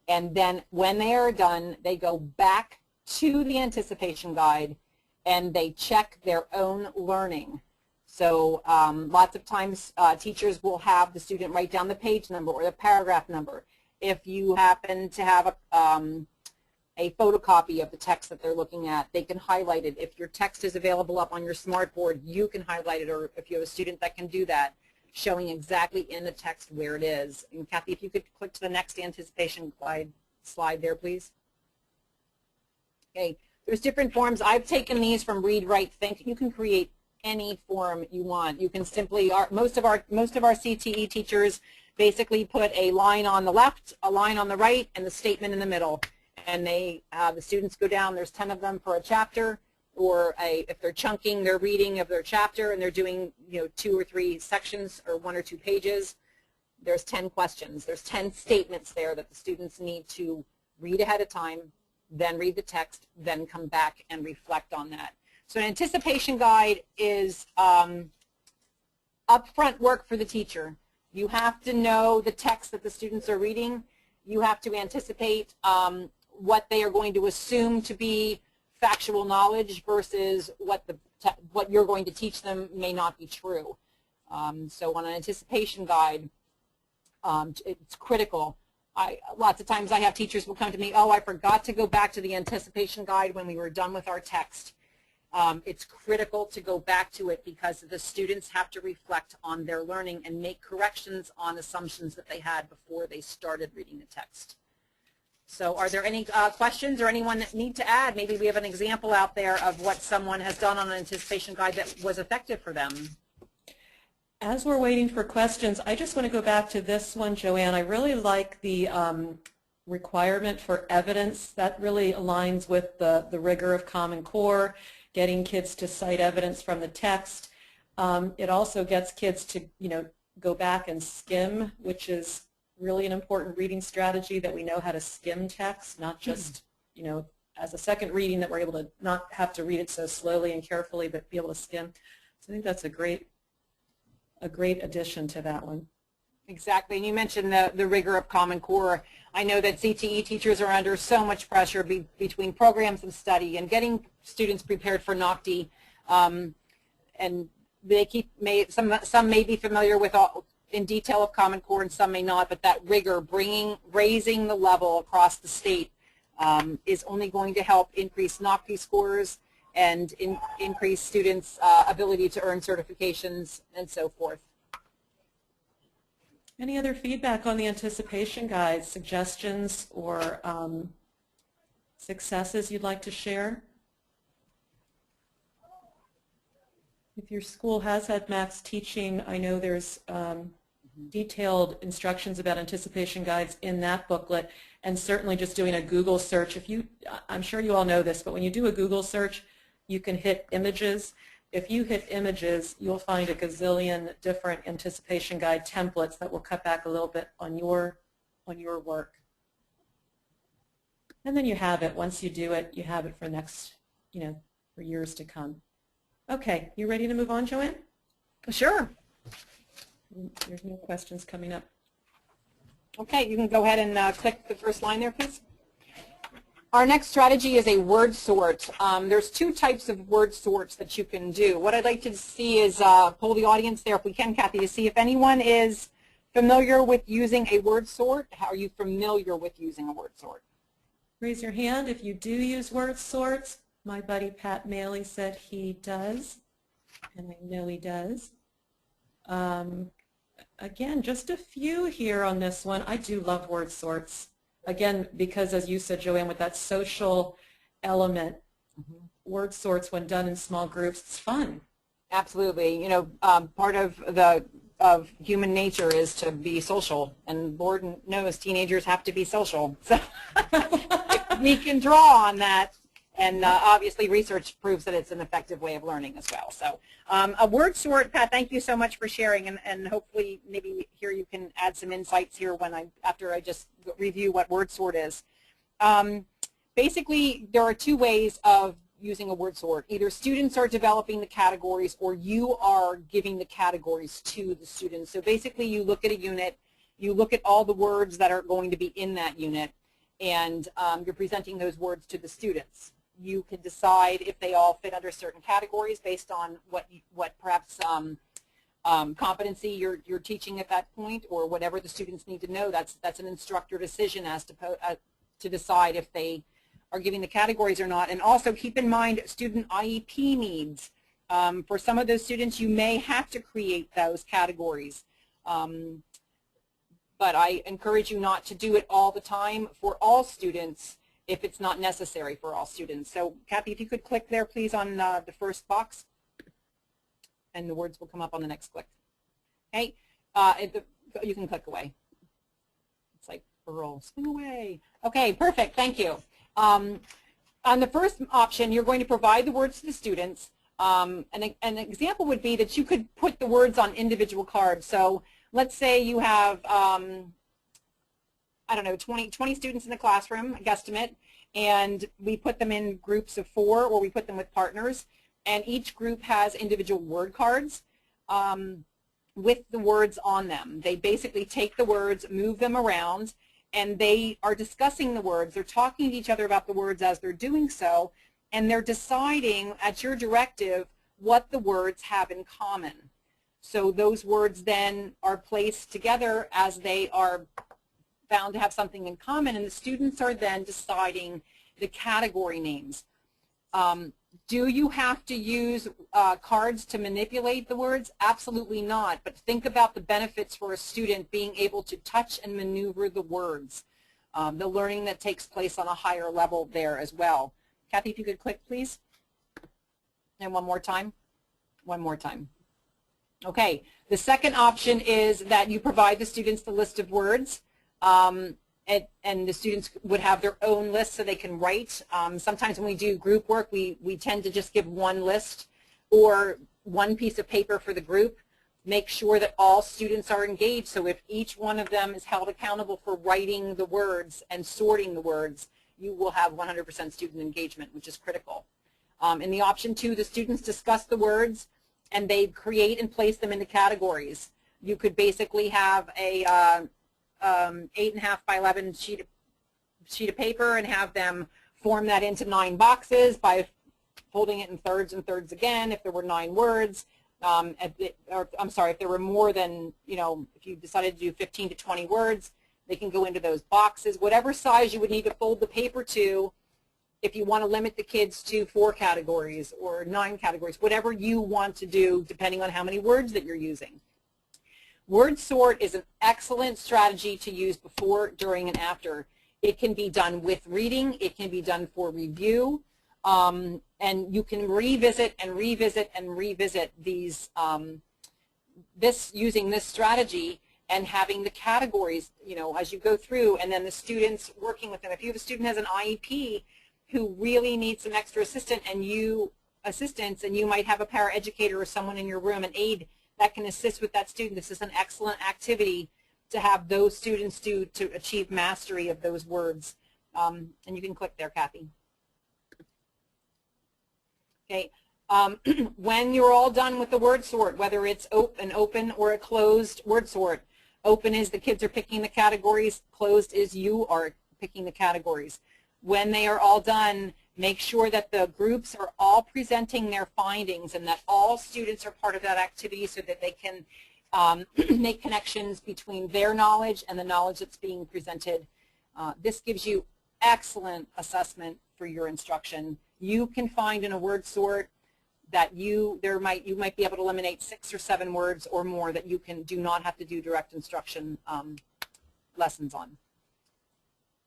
and then when they are done, they go back to the anticipation guide and they check their own learning. So lots of times teachers will have the student write down the page number or the paragraph number. If you happen to have a photocopy of the text that they're looking at, they can highlight it. If your text is available up on your smartboard, you can highlight it, or if you have a student that can do that, showing exactly in the text where it is. And Kathy, if you could click to the next anticipation slide there, please. Okay, there's different forms. I've taken these from Read, Write, Think. You can create any form you want. You can simply, most of our CTE teachers basically put a line on the left, a line on the right, and the statement in the middle. And the students go down. There's 10 of them for a chapter, or if they're chunking their reading of their chapter and they're doing 2 or 3 sections or 1 or 2 pages, there's 10 questions. There's 10 statements there that the students need to read ahead of time, then read the text, then come back and reflect on that. So an anticipation guide is upfront work for the teacher. You have to know the text that the students are reading. You have to anticipate what they are going to assume to be factual knowledge versus what you're going to teach them may not be true. So on an anticipation guide, it's critical. Lots of times I have teachers will come to me, oh, I forgot to go back to the anticipation guide when we were done with our text. It's critical to go back to it because the students have to reflect on their learning and make corrections on assumptions that they had before they started reading the text. So are there any questions or anyone that need to add? Maybe we have an example out there of what someone has done on an anticipation guide that was effective for them. As we're waiting for questions, I just want to go back to this one, Joanne. I really like the requirement for evidence. That really aligns with the rigor of Common Core, getting kids to cite evidence from the text. It also gets kids to, go back and skim, which is really an important reading strategy, that we know how to skim text, not just, as a second reading, that we're able to not have to read it so slowly and carefully, but be able to skim. So I think that's a great addition to that one. Exactly, and you mentioned the rigor of Common Core. I know that CTE teachers are under so much pressure between programs of study and getting students prepared for NOCTI, and they some may be familiar with in detail of Common Core and some may not, but that rigor, raising the level across the state is only going to help increase NOCTI scores and increase students' ability to earn certifications and so forth. Any other feedback on the anticipation guide, suggestions or successes you'd like to share? If your school has had max teaching, I know there's detailed instructions about anticipation guides in that booklet, and certainly just doing a Google search. I'm sure you all know this, but when you do a Google search, you can hit images. If you hit images, you'll find a gazillion different anticipation guide templates that will cut back a little bit on your work. And then you have it. Once you do it, you have it for for years to come. Okay, you ready to move on, Joanne? Sure. There's no questions coming up. Okay, you can go ahead and click the first line there, please. Our next strategy is a word sort. There's two types of word sorts that you can do. What I'd like to see is poll the audience there, if we can, Kathy, to see if anyone is familiar with using a word sort. How are you familiar with using a word sort? Raise your hand if you do use word sorts. My buddy Pat Maley said he does, and I know he does. Again, just a few here on this one. I do love word sorts. Again, because as you said, Joanne, with that social element, word sorts when done in small groups, it's fun. Absolutely. You know, part of human nature is to be social, and Lord knows teenagers have to be social. So we can draw on that. And obviously research proves that it's an effective way of learning as well. So a word sort, Pat, thank you so much for sharing, and hopefully maybe here you can add some insights here after I just review what word sort is. Basically, there are two ways of using a word sort. Either students are developing the categories or you are giving the categories to the students. So basically you look at a unit, you look at all the words that are going to be in that unit, and you're presenting those words to the students. You can decide if they all fit under certain categories based on what perhaps competency you're teaching at that point, or whatever the students need to know. That's an instructor decision as to decide if they are giving the categories or not. And also keep in mind student IEP needs. For some of those students, you may have to create those categories. But I encourage you not to do it all the time for all students if it's not necessary for all students. So Kathy, if you could click there please on the first box, and the words will come up on the next click. Okay, you can click away. It's like Earl, swing away. Okay, perfect, thank you. On the first option, you're going to provide the words to the students. An example would be that you could put the words on individual cards. So let's say you have I don't know, 20 students in the classroom, a guesstimate, and we put them in groups of 4, or we put them with partners, and each group has individual word cards with the words on them. They basically take the words, move them around, and they are discussing the words. They're talking to each other about the words as they're doing so, and they're deciding at your directive what the words have in common. So those words then are placed together as they are found to have something in common, and the students are then deciding the category names. Do you have to use cards to manipulate the words? Absolutely not, but think about the benefits for a student being able to touch and maneuver the words, the learning that takes place on a higher level there as well. Kathy, if you could click please, and one more time. Okay, the second option is that you provide the students the list of words. And the students would have their own list so they can write. Sometimes when we do group work, we tend to just give one list or one piece of paper for the group. Make sure that all students are engaged, so if each one of them is held accountable for writing the words and sorting the words, you will have 100% student engagement, which is critical. In the option 2, the students discuss the words and they create and place them into categories. You could basically have a 8.5 by 11 sheet of paper and have them form that into 9 boxes by folding it in thirds and thirds again if there were 9 words. Or I'm sorry, if there were more than, if you decided to do 15 to 20 words, They can go into those boxes, whatever size you would need to fold the paper to if you want to limit the kids to 4 categories or 9 categories, whatever you want to do depending on how many words that you're using. Word sort is an excellent strategy to use before, during, and after. It can be done with reading. It can be done for review. And you can revisit and revisit and revisit these, using this strategy and having the categories, as you go through, and then the students working with them. If you have a student has an IEP who really needs some extra assistance, and you might have a paraeducator or someone in your room, an aide that can assist with that student. This is an excellent activity to have those students do to achieve mastery of those words. And you can click there, Kathy. Okay. When you're all done with the word sort, whether it's an open or a closed word sort, open is the kids are picking the categories, closed is you are picking the categories. When they are all done, make sure that the groups are all presenting their findings and that all students are part of that activity so that they can make connections between their knowledge and the knowledge that's being presented. This gives you excellent assessment for your instruction. You can find in a word sort that you might be able to eliminate 6 or 7 words or more that you do not have to do direct instruction lessons on.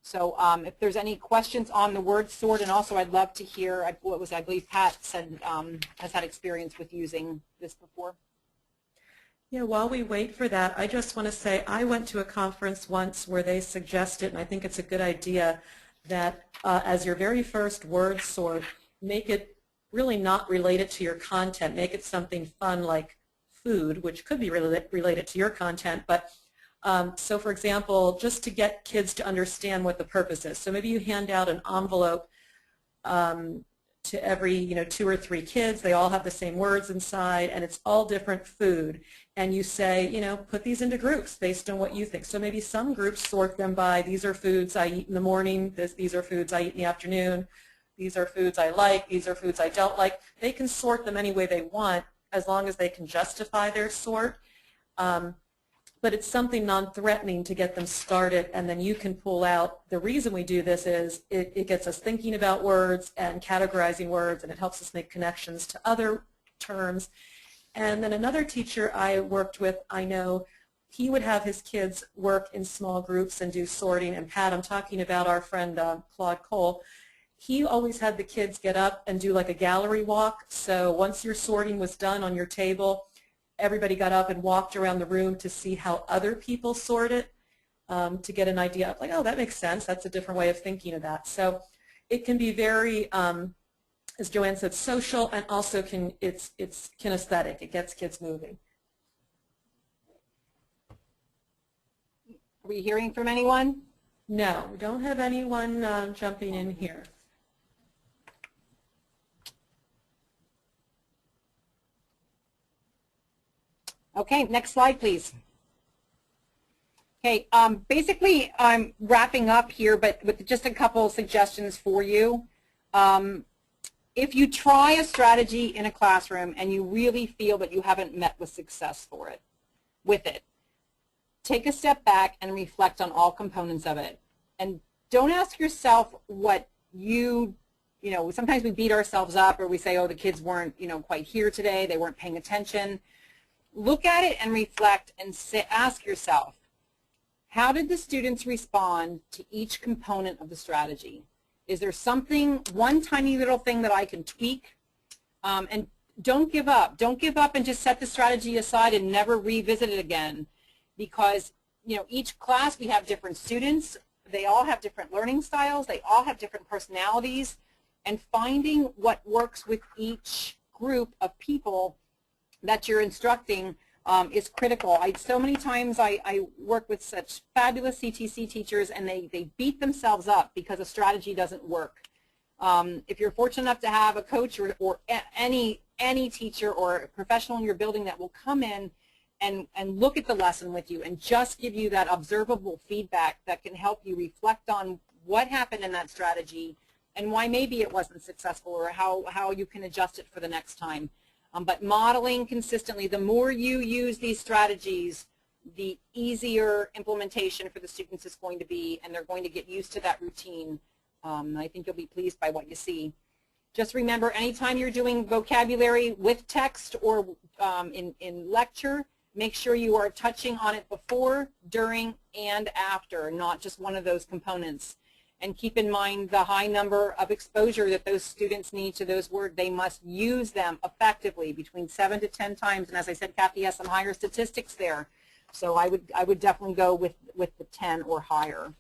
So if there's any questions on the word sort, and also I'd love to hear, I believe Pat said has had experience with using this before. Yeah, while we wait for that, I just want to say I went to a conference once where they suggested, and I think it's a good idea, that as your very first word sort, make it really not related to your content. Make it something fun like food, which could be related to your content. But so, for example, just to get kids to understand what the purpose is. So maybe you hand out an envelope to every 2 or 3 kids. They all have the same words inside, and it's all different food. And you say, put these into groups based on what you think. So maybe some groups sort them by, these are foods I eat in the morning, these are foods I eat in the afternoon, these are foods I like, these are foods I don't like. They can sort them any way they want as long as they can justify their sort. But it's something non-threatening to get them started, and then you can pull out. The reason we do this is it gets us thinking about words and categorizing words, and it helps us make connections to other terms. And then another teacher I worked with, I know, he would have his kids work in small groups and do sorting. And Pat, I'm talking about our friend Claude Cole. He always had the kids get up and do like a gallery walk. So once your sorting was done on your table, everybody got up and walked around the room to see how other people sort it, to get an idea of like, oh, that makes sense. That's a different way of thinking of that. So it can be very, as Joanne said, social, and also it's kinesthetic. It gets kids moving. Are we hearing from anyone? No, we don't have anyone jumping in here. Okay, next slide, please. Okay, basically I'm wrapping up here, but with just a couple of suggestions for you. If you try a strategy in a classroom and you really feel that you haven't met with success with it, take a step back and reflect on all components of it. And don't ask yourself what sometimes we beat ourselves up, or we say, oh, the kids weren't, quite here today, they weren't paying attention. Look at it and reflect and ask yourself, how did the students respond to each component of the strategy? Is there something, one tiny little thing that I can tweak? And don't give up. Don't give up and just set the strategy aside and never revisit it again. Because, each class we have different students. They all have different learning styles. They all have different personalities. And finding what works with each group of people that you're instructing is critical. So many times I work with such fabulous CTC teachers, and they beat themselves up because a strategy doesn't work. If you're fortunate enough to have a coach or any teacher or a professional in your building that will come in and look at the lesson with you and just give you that observable feedback that can help you reflect on what happened in that strategy and why maybe it wasn't successful, or how you can adjust it for the next time. But modeling consistently, the more you use these strategies, the easier implementation for the students is going to be, and they're going to get used to that routine. I think you'll be pleased by what you see. Just remember, anytime you're doing vocabulary with text or in lecture, make sure you are touching on it before, during, and after, not just one of those components. And keep in mind the high number of exposure that those students need to those words. They must use them effectively between 7 to 10 times. And as I said, Kathy has some higher statistics there. So I would definitely go with the 10 or higher.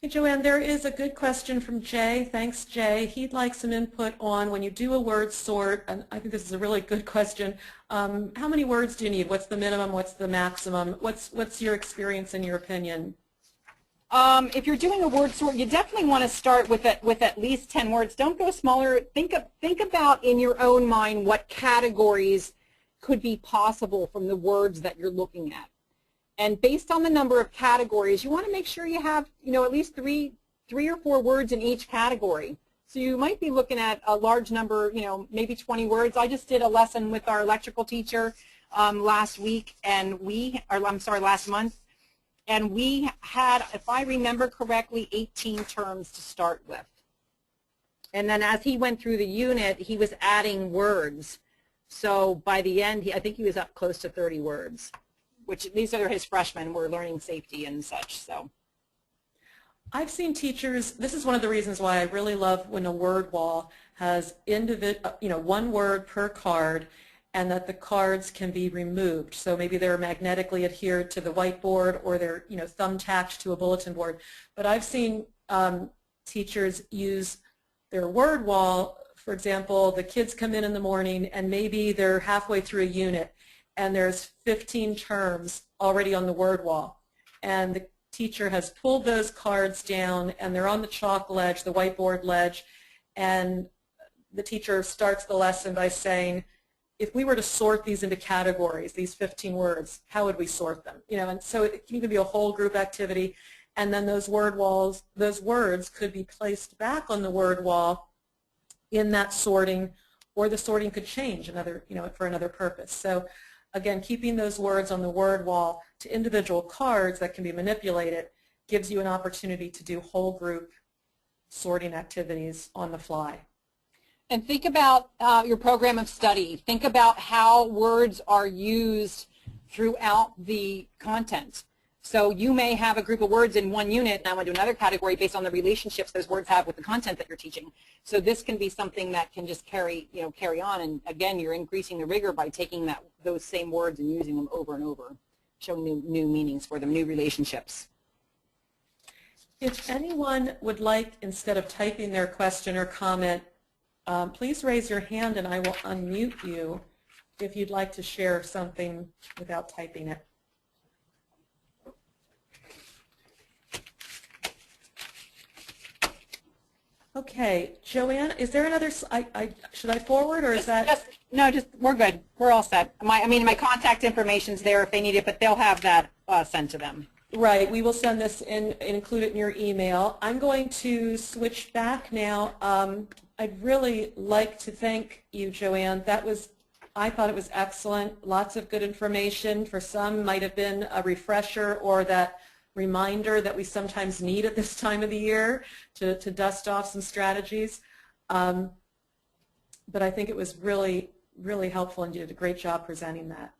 Hey, Joanne, there is a good question from Jay. Thanks, Jay. He'd like some input on when you do a word sort, and I think this is a really good question. How many words do you need? What's the minimum? What's the maximum? What's your experience and your opinion? If you're doing a word sort, you definitely want to start with at least 10 words. Don't go smaller. Think about in your own mind what categories could be possible from the words that you're looking at. And based on the number of categories, you want to make sure you have, at least three or four words in each category. So you might be looking at a large number, maybe 20 words. I just did a lesson with our electrical teacher last month. And we had, if I remember correctly, 18 terms to start with. And then as he went through the unit, he was adding words. So by the end, I think he was up close to 30 words, which these are his freshmen, were learning safety and such. So I've seen teachers, this is one of the reasons why I really love when a word wall has one word per card, and that the cards can be removed. So maybe they're magnetically adhered to the whiteboard, or they're thumbtacked to a bulletin board. But I've seen teachers use their word wall. For example, the kids come in the morning and maybe they're halfway through a unit and there's 15 terms already on the word wall. And the teacher has pulled those cards down and they're on the chalk ledge, the whiteboard ledge, and the teacher starts the lesson by saying, if we were to sort these into categories, these 15 words, how would we sort them? And so it can even be a whole group activity, and then those words could be placed back on the word wall in that sorting, or the sorting could change for another purpose. So again, keeping those words on the word wall to individual cards that can be manipulated gives you an opportunity to do whole group sorting activities on the fly. And think about your program of study. Think about how words are used throughout the content. So you may have a group of words in one unit, and I want to do another category based on the relationships those words have with the content that you're teaching. So this can be something that can just carry on. And again, you're increasing the rigor by taking those same words and using them over and over, showing new meanings for them, new relationships. If anyone would like, instead of typing their question or comment, please raise your hand and I will unmute you if you'd like to share something without typing it. Okay, Joanne, is there another? Should I forward, or is that? We're good. We're all set. My contact information's there if they need it, but they'll have that sent to them. Right. We will send this and include it in your email. I'm going to switch back now. I'd really like to thank you, Joanne. I thought it was excellent. Lots of good information. For some, might have been a refresher or that reminder that we sometimes need at this time of the year to dust off some strategies. But I think it was really, really helpful, and you did a great job presenting that.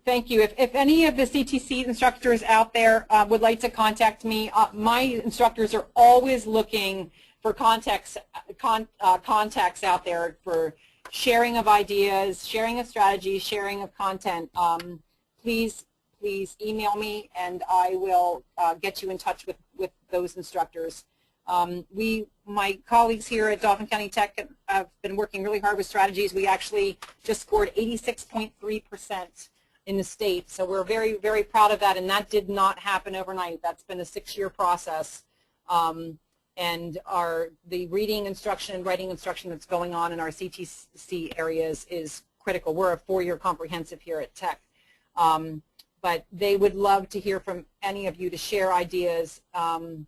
Thank you. If any of the CTC instructors out there would like to contact me, my instructors are always looking for contacts out there for sharing of ideas, sharing of strategies, sharing of content. Please email me and I will get you in touch with those instructors. My colleagues here at Dauphin County Tech have been working really hard with strategies. We actually just scored 86.3% in the state, so we're very, very proud of that, and that did not happen overnight. That's been a 6-year process. And the reading instruction and writing instruction that's going on in our CTC areas is critical. We're a 4-year comprehensive here at Tech. But they would love to hear from any of you to share ideas and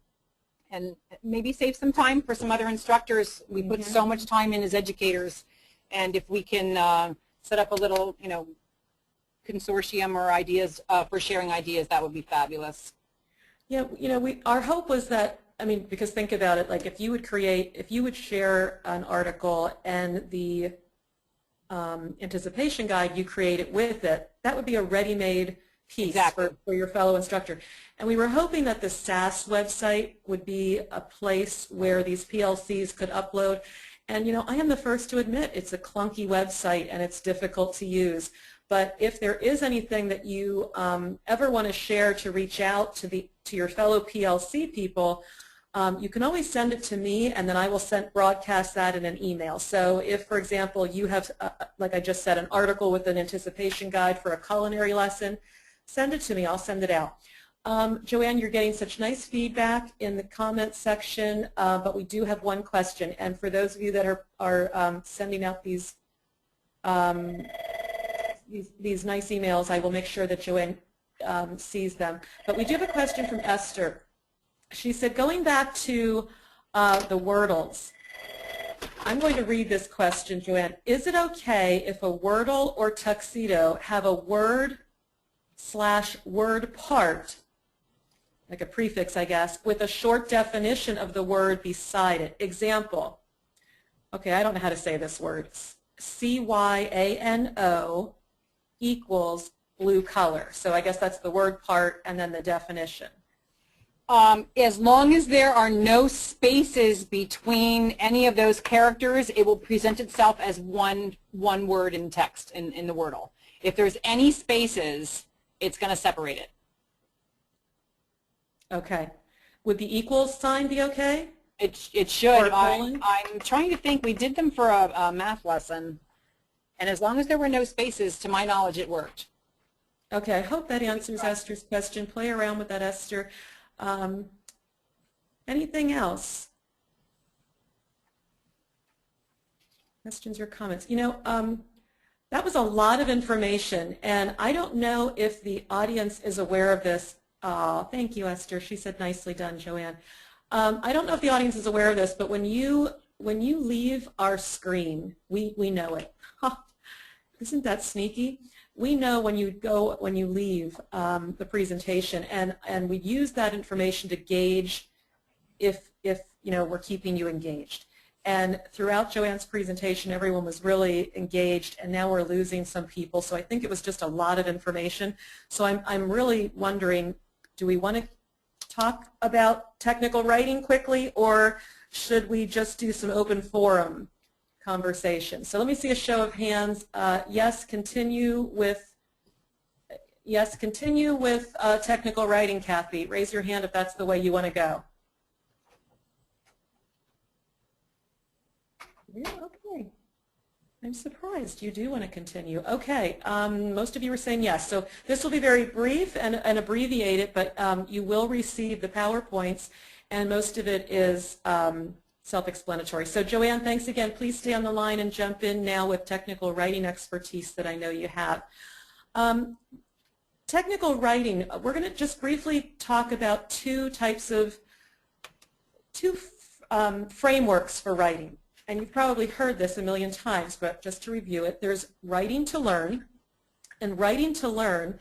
maybe save some time for some other instructors. We put so much time in as educators, and if we can set up a little, consortium or ideas for sharing ideas, that would be fabulous. Yeah, our hope was that, I mean, because think about it, like if you would share an article and the anticipation guide, you create it with it, that would be a ready-made piece Exactly. for your fellow instructor. And we were hoping that the SAS website would be a place where these PLCs could upload. And I am the first to admit it's a clunky website and it's difficult to use. But if there is anything that you ever want to share to reach out to your fellow PLC people, you can always send it to me, and then I will broadcast that in an email. So if, for example, you have, like I just said, an article with an anticipation guide for a culinary lesson, send it to me. I'll send it out. Joanne, you're getting such nice feedback in the comments section, but we do have one question. And for those of you that are sending out these nice emails, I will make sure that Joanne sees them. But we do have a question from Esther. She said, going back to the Wordles, I'm going to read this question, Joanne. Is it okay if a Wordle or tuxedo have a word/word part, like a prefix, I guess, with a short definition of the word beside it? Example. Okay, I don't know how to say this word. CYANO equals blue color. So I guess that's the word part and then the definition. As long as there are no spaces between any of those characters, it will present itself as one word in text in the Wordle. If there's any spaces, it's going to separate it. Okay. Would the equals sign be okay? It should. I'm trying to think. We did them for a math lesson, and as long as there were no spaces, to my knowledge, it worked. Okay. I hope that answers Esther's question. Play around with that, Esther. Anything else? Questions or comments? That was a lot of information, and I don't know if the audience is aware of this. Thank you, Esther. She said, nicely done, Joanne. I don't know if the audience is aware of this, but when you leave our screen, we know it. Isn't that sneaky? We know when you leave the presentation, and we use that information to gauge if we're keeping you engaged. And throughout Joanne's presentation, everyone was really engaged, and now we're losing some people. So I think it was just a lot of information. So I'm really wondering, do we want to talk about technical writing quickly, or should we just do some open forum conversation? So let me see a show of hands. Yes, continue with technical writing, Kathy. Raise your hand if that's the way you want to go. Yeah, okay. I'm surprised you do want to continue. Okay, most of you are saying yes. So this will be very brief and abbreviated, but you will receive the PowerPoints, and most of it is self-explanatory. So Joanne, thanks again. Please stay on the line and jump in now with technical writing expertise that I know you have. Technical writing, we're going to just briefly talk about two frameworks for writing. And you've probably heard this a million times, but just to review it, there's writing to learn, and writing to learn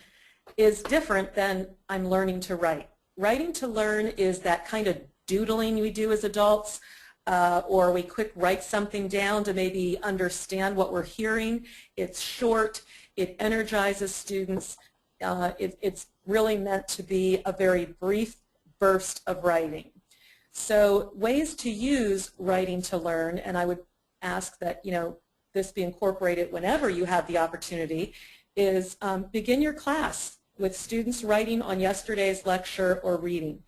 is different than I'm learning to write. Writing to learn is that kind of doodling we do as adults, or we quick write something down to maybe understand what we're hearing. It's short, it energizes students. It's really meant to be a very brief burst of writing. So ways to use writing to learn, and I would ask that this be incorporated whenever you have the opportunity, is begin your class with students writing on yesterday's lecture or reading.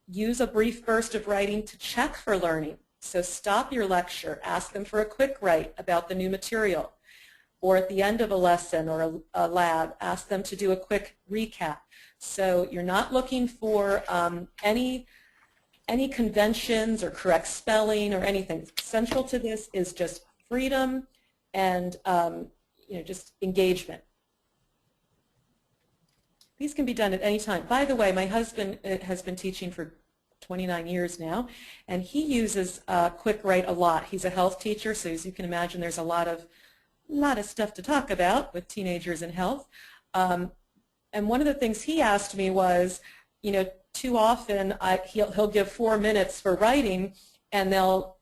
Use a brief burst of writing to check for learning. So stop your lecture, ask them for a quick write about the new material. Or at the end of a lesson or a lab, ask them to do a quick recap. So you're not looking for any conventions or correct spelling or anything. Central to this is just freedom and just engagement. These can be done at any time. By the way, my husband has been teaching for 29 years now, and he uses quick write a lot. He's a health teacher, so as you can imagine, there's a lot of a lot of stuff to talk about with teenagers and health. And one of the things he asked me was, you know, too often he'll give 4 minutes for writing, and they'll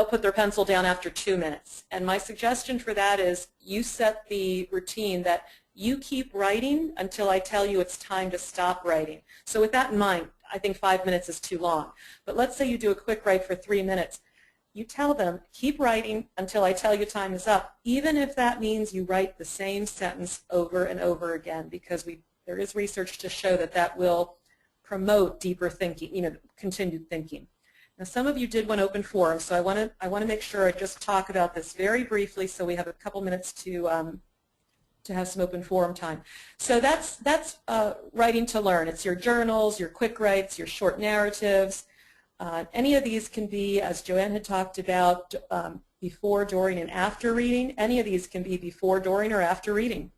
put their pencil down after 2 minutes. And my suggestion for that is you set the routine that you keep writing until I tell you it's time to stop writing. So with that in mind, I think 5 minutes is too long. But let's say you do a quick write for 3 minutes. You tell them, keep writing until I tell you time is up, even if that means you write the same sentence over and over again, because there is research to show that that will promote deeper thinking, you know, continued thinking. Now, some of you did want open forum, so I want to make sure I just talk about this very briefly, so we have a couple minutes to have some open forum time. So that's writing to learn. It's your journals, your quick writes, your short narratives. Any of these can be, as Joanne had talked about, before, during, and after reading. Any of these can be before, during, or after reading.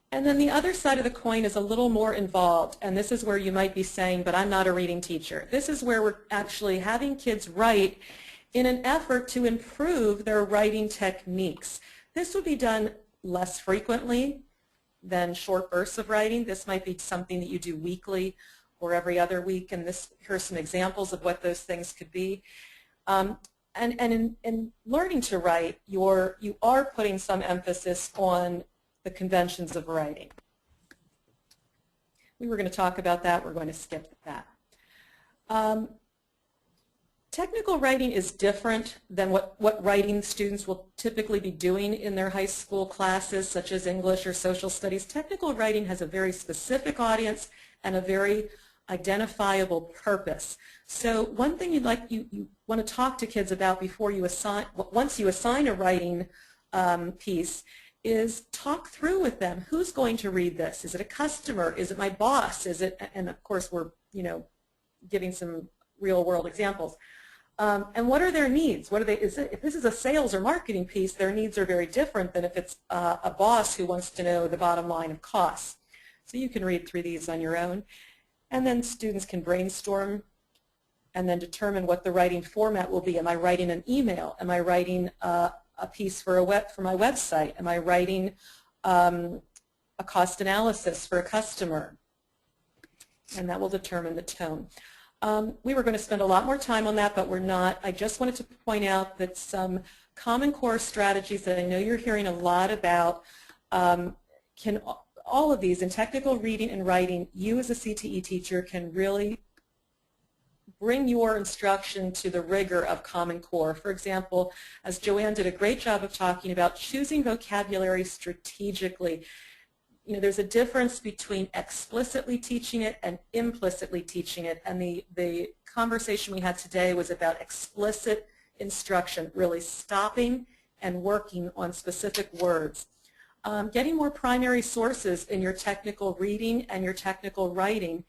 And then the other side of the coin is a little more involved, and this is where you might be saying, but I'm not a reading teacher. This is where we're actually having kids write in an effort to improve their writing techniques. This would be done less frequently than short bursts of writing. This might be something that you do weekly or every other week, and here's some examples of what those things could be. And in learning to write, you are putting some emphasis on the conventions of writing. We were going to talk about that. We're going to skip that. Technical writing is different than what writing students will typically be doing in their high school classes, such as English or social studies. Technical writing has a very specific audience and a very identifiable purpose. So one thing you want to talk to kids about before you once you assign a writing piece is talk through with them. Who's going to read this? Is it a customer? Is it my boss? Is it, and of course we're, you know, giving some real world examples. And what are their needs? What are they? If this is a sales or marketing piece, their needs are very different than if it's a boss who wants to know the bottom line of costs. So you can read through these on your own, and then students can brainstorm and then determine what the writing format will be. Am I writing an email? Am I writing a piece for my website? Am I writing a cost analysis for a customer? And that will determine the tone. We were going to spend a lot more time on that, but we're not. I just wanted to point out that some Common Core strategies that I know you're hearing a lot about, all of these in technical reading and writing, you as a CTE teacher can really bring your instruction to the rigor of Common Core. For example, as Joanne did a great job of talking about, choosing vocabulary strategically. You know, there's a difference between explicitly teaching it and implicitly teaching it, and the conversation we had today was about explicit instruction, really stopping and working on specific words. Getting more primary sources in your technical reading and your technical writing,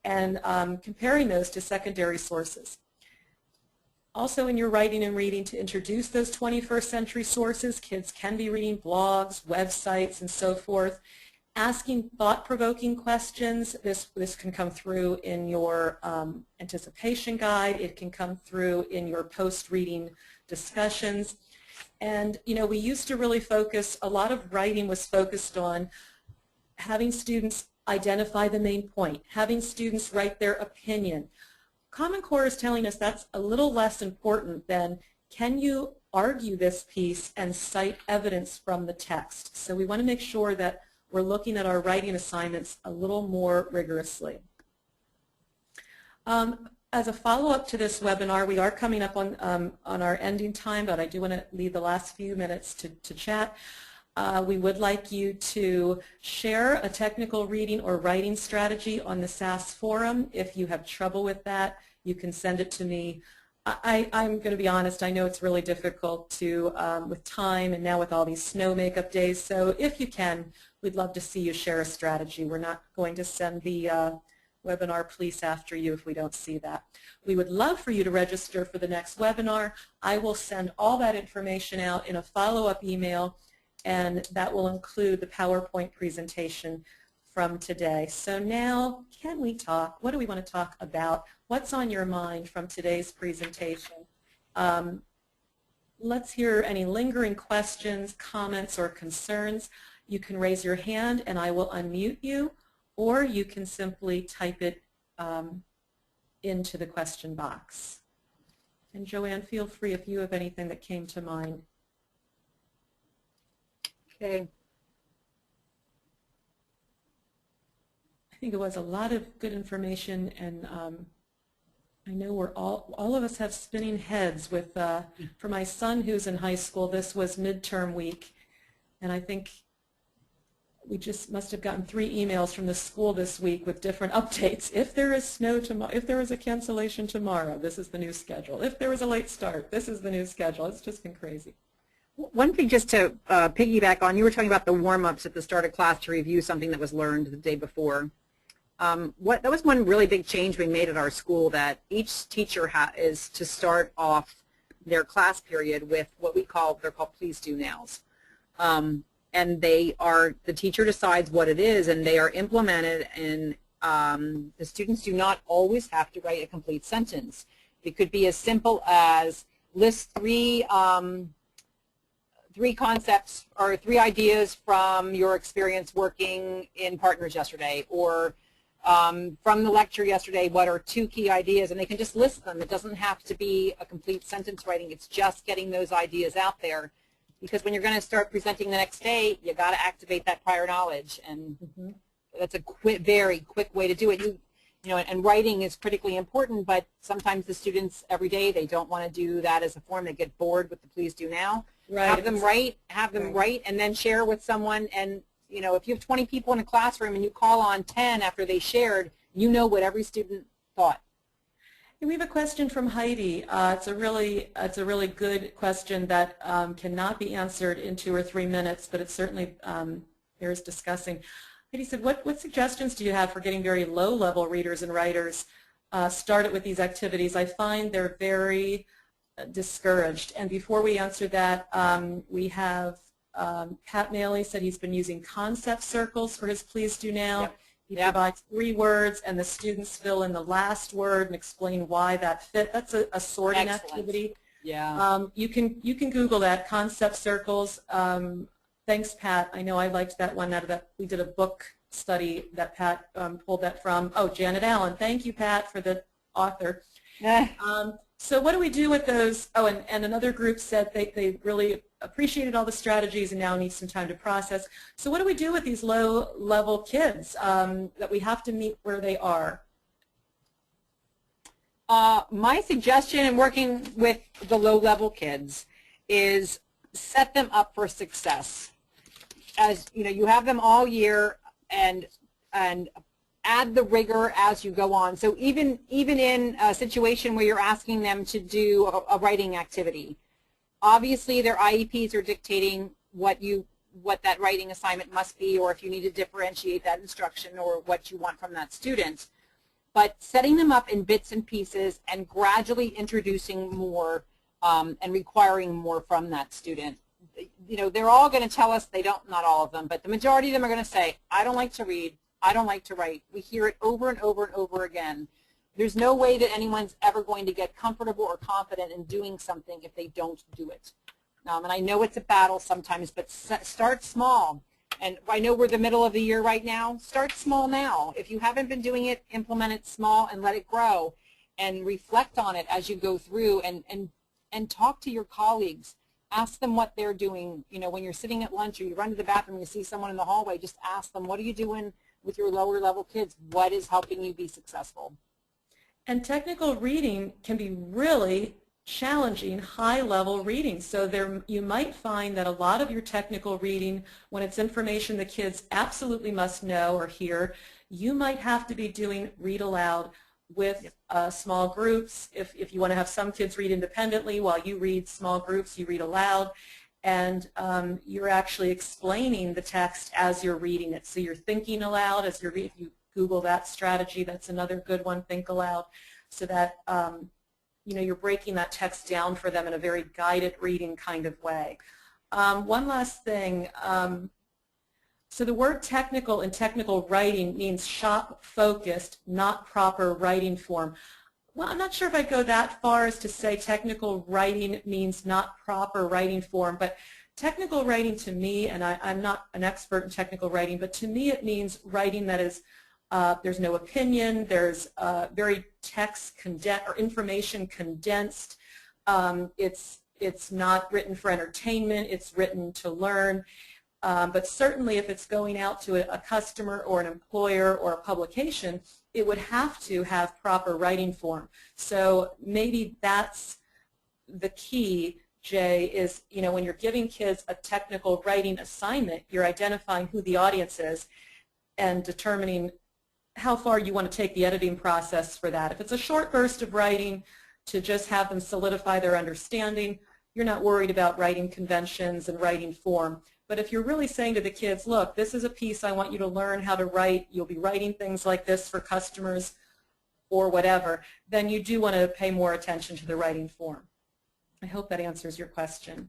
and comparing those to secondary sources. Also in your writing and reading, to introduce those 21st century sources, kids can be reading blogs, websites, and so forth. Asking thought-provoking questions. This can come through in your anticipation guide. It can come through in your post-reading discussions. And, you know, we used to really focus, a lot of writing was focused on having students identify the main point, having students write their opinion. Common Core is telling us that's a little less important than, can you argue this piece and cite evidence from the text? So we want to make sure that we're looking at our writing assignments a little more rigorously. As a follow-up to this webinar, we are coming up on our ending time, but I do want to leave the last few minutes to chat. We would like you to share a technical reading or writing strategy on the SAS forum. If you have trouble with that, you can send it to me. I'm going to be honest, I know it's really difficult to, with time and now with all these snow makeup days, so if you can, we'd love to see you share a strategy. We're not going to send the webinar police after you if we don't see that. We would love for you to register for the next webinar. I will send all that information out in a follow-up email, and that will include the PowerPoint presentation from today. So now, can we talk? What do we want to talk about? What's on your mind from today's presentation? let's hear any lingering questions, comments, or concerns. You can raise your hand and I will unmute you, or you can simply type it into the question box. And Joanne, feel free if you have anything that came to mind. Okay. I think it was a lot of good information, and I know we're all of us have spinning heads with, for my son who's in high school, this was midterm week, and I think we just must have gotten 3 emails from the school this week with different updates. If there is snow tomorrow, if there is a cancellation tomorrow, this is the new schedule. If there was a late start, this is the new schedule. It's just been crazy. One thing just to piggyback on, you were talking about the warm-ups at the start of class to review something that was learned the day before. That was one really big change we made at our school, that each teacher is to start off their class period with what they're called please do nows. And the teacher decides what it is, and they are implemented, and the students do not always have to write a complete sentence. It could be as simple as list 3 concepts or 3 ideas from your experience working in partners yesterday, or from the lecture yesterday, what are 2 key ideas, and they can just list them. It doesn't have to be a complete sentence writing. It's just getting those ideas out there, because when you're going to start presenting the next day, you got to activate that prior knowledge, and that's a very quick way to do it. You know, and writing is critically important, but sometimes the students every day, they don't want to do that as a form. They get bored with the please do now. Right. Have them write, and then share with someone. And you know, if you have 20 people in a classroom and you call on 10 after they shared, you know what every student thought. We have a question from Heidi. It's a really good question that cannot be answered in 2 or 3 minutes, but it certainly bears discussing. Heidi said, what suggestions do you have for getting very low-level readers and writers started with these activities? I find they're very discouraged. And before we answer that, we have Pat Maley said he's been using concept circles for his please do now. Yep. He provides 3 words, and the students fill in the last word and explain why that fit. That's a sorting activity. Yeah. You can Google that, concept circles. Thanks, Pat. I know I liked that one out of that. We did a book study that Pat pulled that from. Oh, Janet Allen. Thank you, Pat, for the author. So what do we do with those? Oh, and another group said they really appreciated all the strategies and now need some time to process. So what do we do with these low-level kids that we have to meet where they are? My suggestion in working with the low-level kids is set them up for success. As you know, you have them all year, and add the rigor as you go on. So even in a situation where you're asking them to do a writing activity, obviously their IEPs are dictating what that writing assignment must be, or if you need to differentiate that instruction or what you want from that student. But setting them up in bits and pieces and gradually introducing more and requiring more from that student. You know, they're all going to tell us they don't, not all of them, but the majority of them are going to say, I don't like to read, I don't like to write. We hear it over and over and over again. There's no way that anyone's ever going to get comfortable or confident in doing something if they don't do it. And I know it's a battle sometimes, but start small. And I know we're the middle of the year right now. Start small now. If you haven't been doing it, implement it small and let it grow, and reflect on it as you go through, and talk to your colleagues. Ask them what they're doing. You know, when you're sitting at lunch or you run to the bathroom and you see someone in the hallway, just ask them, what are you doing with your lower level kids? What is helping you be successful? And technical reading can be really challenging high-level reading. So you might find that a lot of your technical reading, when it's information the kids absolutely must know or hear, you might have to be doing read aloud with small groups. If you want to have some kids read independently while you read small groups, you read aloud. And you're actually explaining the text as you're reading it. So you're thinking aloud as you're reading. If you Google that strategy, that's another good one, think aloud, so that you know, you're breaking that text down for them in a very guided reading kind of way. One last thing. So the word technical in technical writing means shop focused, not proper writing form. Well, I'm not sure if I'd go that far as to say technical writing means not proper writing form, but technical writing to me, and I'm not an expert in technical writing, but to me it means writing that is, there's no opinion, there's very text condensed or information condensed. It's not written for entertainment, it's written to learn. But certainly if it's going out to a customer or an employer or a publication, it would have to have proper writing form. So maybe that's the key, Jay, is, you know, when you're giving kids a technical writing assignment, you're identifying who the audience is and determining how far you want to take the editing process for that. If it's a short burst of writing to just have them solidify their understanding, you're not worried about writing conventions and writing form. But if you're really saying to the kids, look, this is a piece I want you to learn how to write, you'll be writing things like this for customers or whatever, then you do want to pay more attention to the writing form. I hope that answers your question.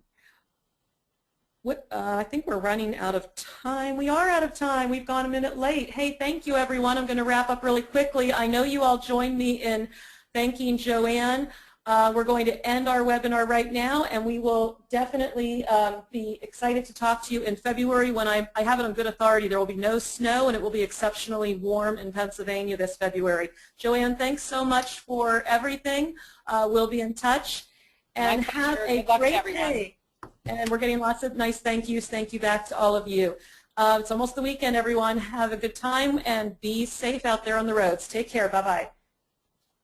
I think we're running out of time. We are out of time. We've gone a minute late. Hey, thank you, everyone. I'm going to wrap up really quickly. I know you all joined me in thanking Joanne. We're going to end our webinar right now, and we will definitely be excited to talk to you in February when I have it on good authority. There will be no snow, and it will be exceptionally warm in Pennsylvania this February. Joanne, thanks so much for everything. We'll be in touch, and have a great day. And we're getting lots of nice thank yous. Thank you back to all of you. It's almost the weekend, everyone. Have a good time, and be safe out there on the roads. Take care. Bye-bye.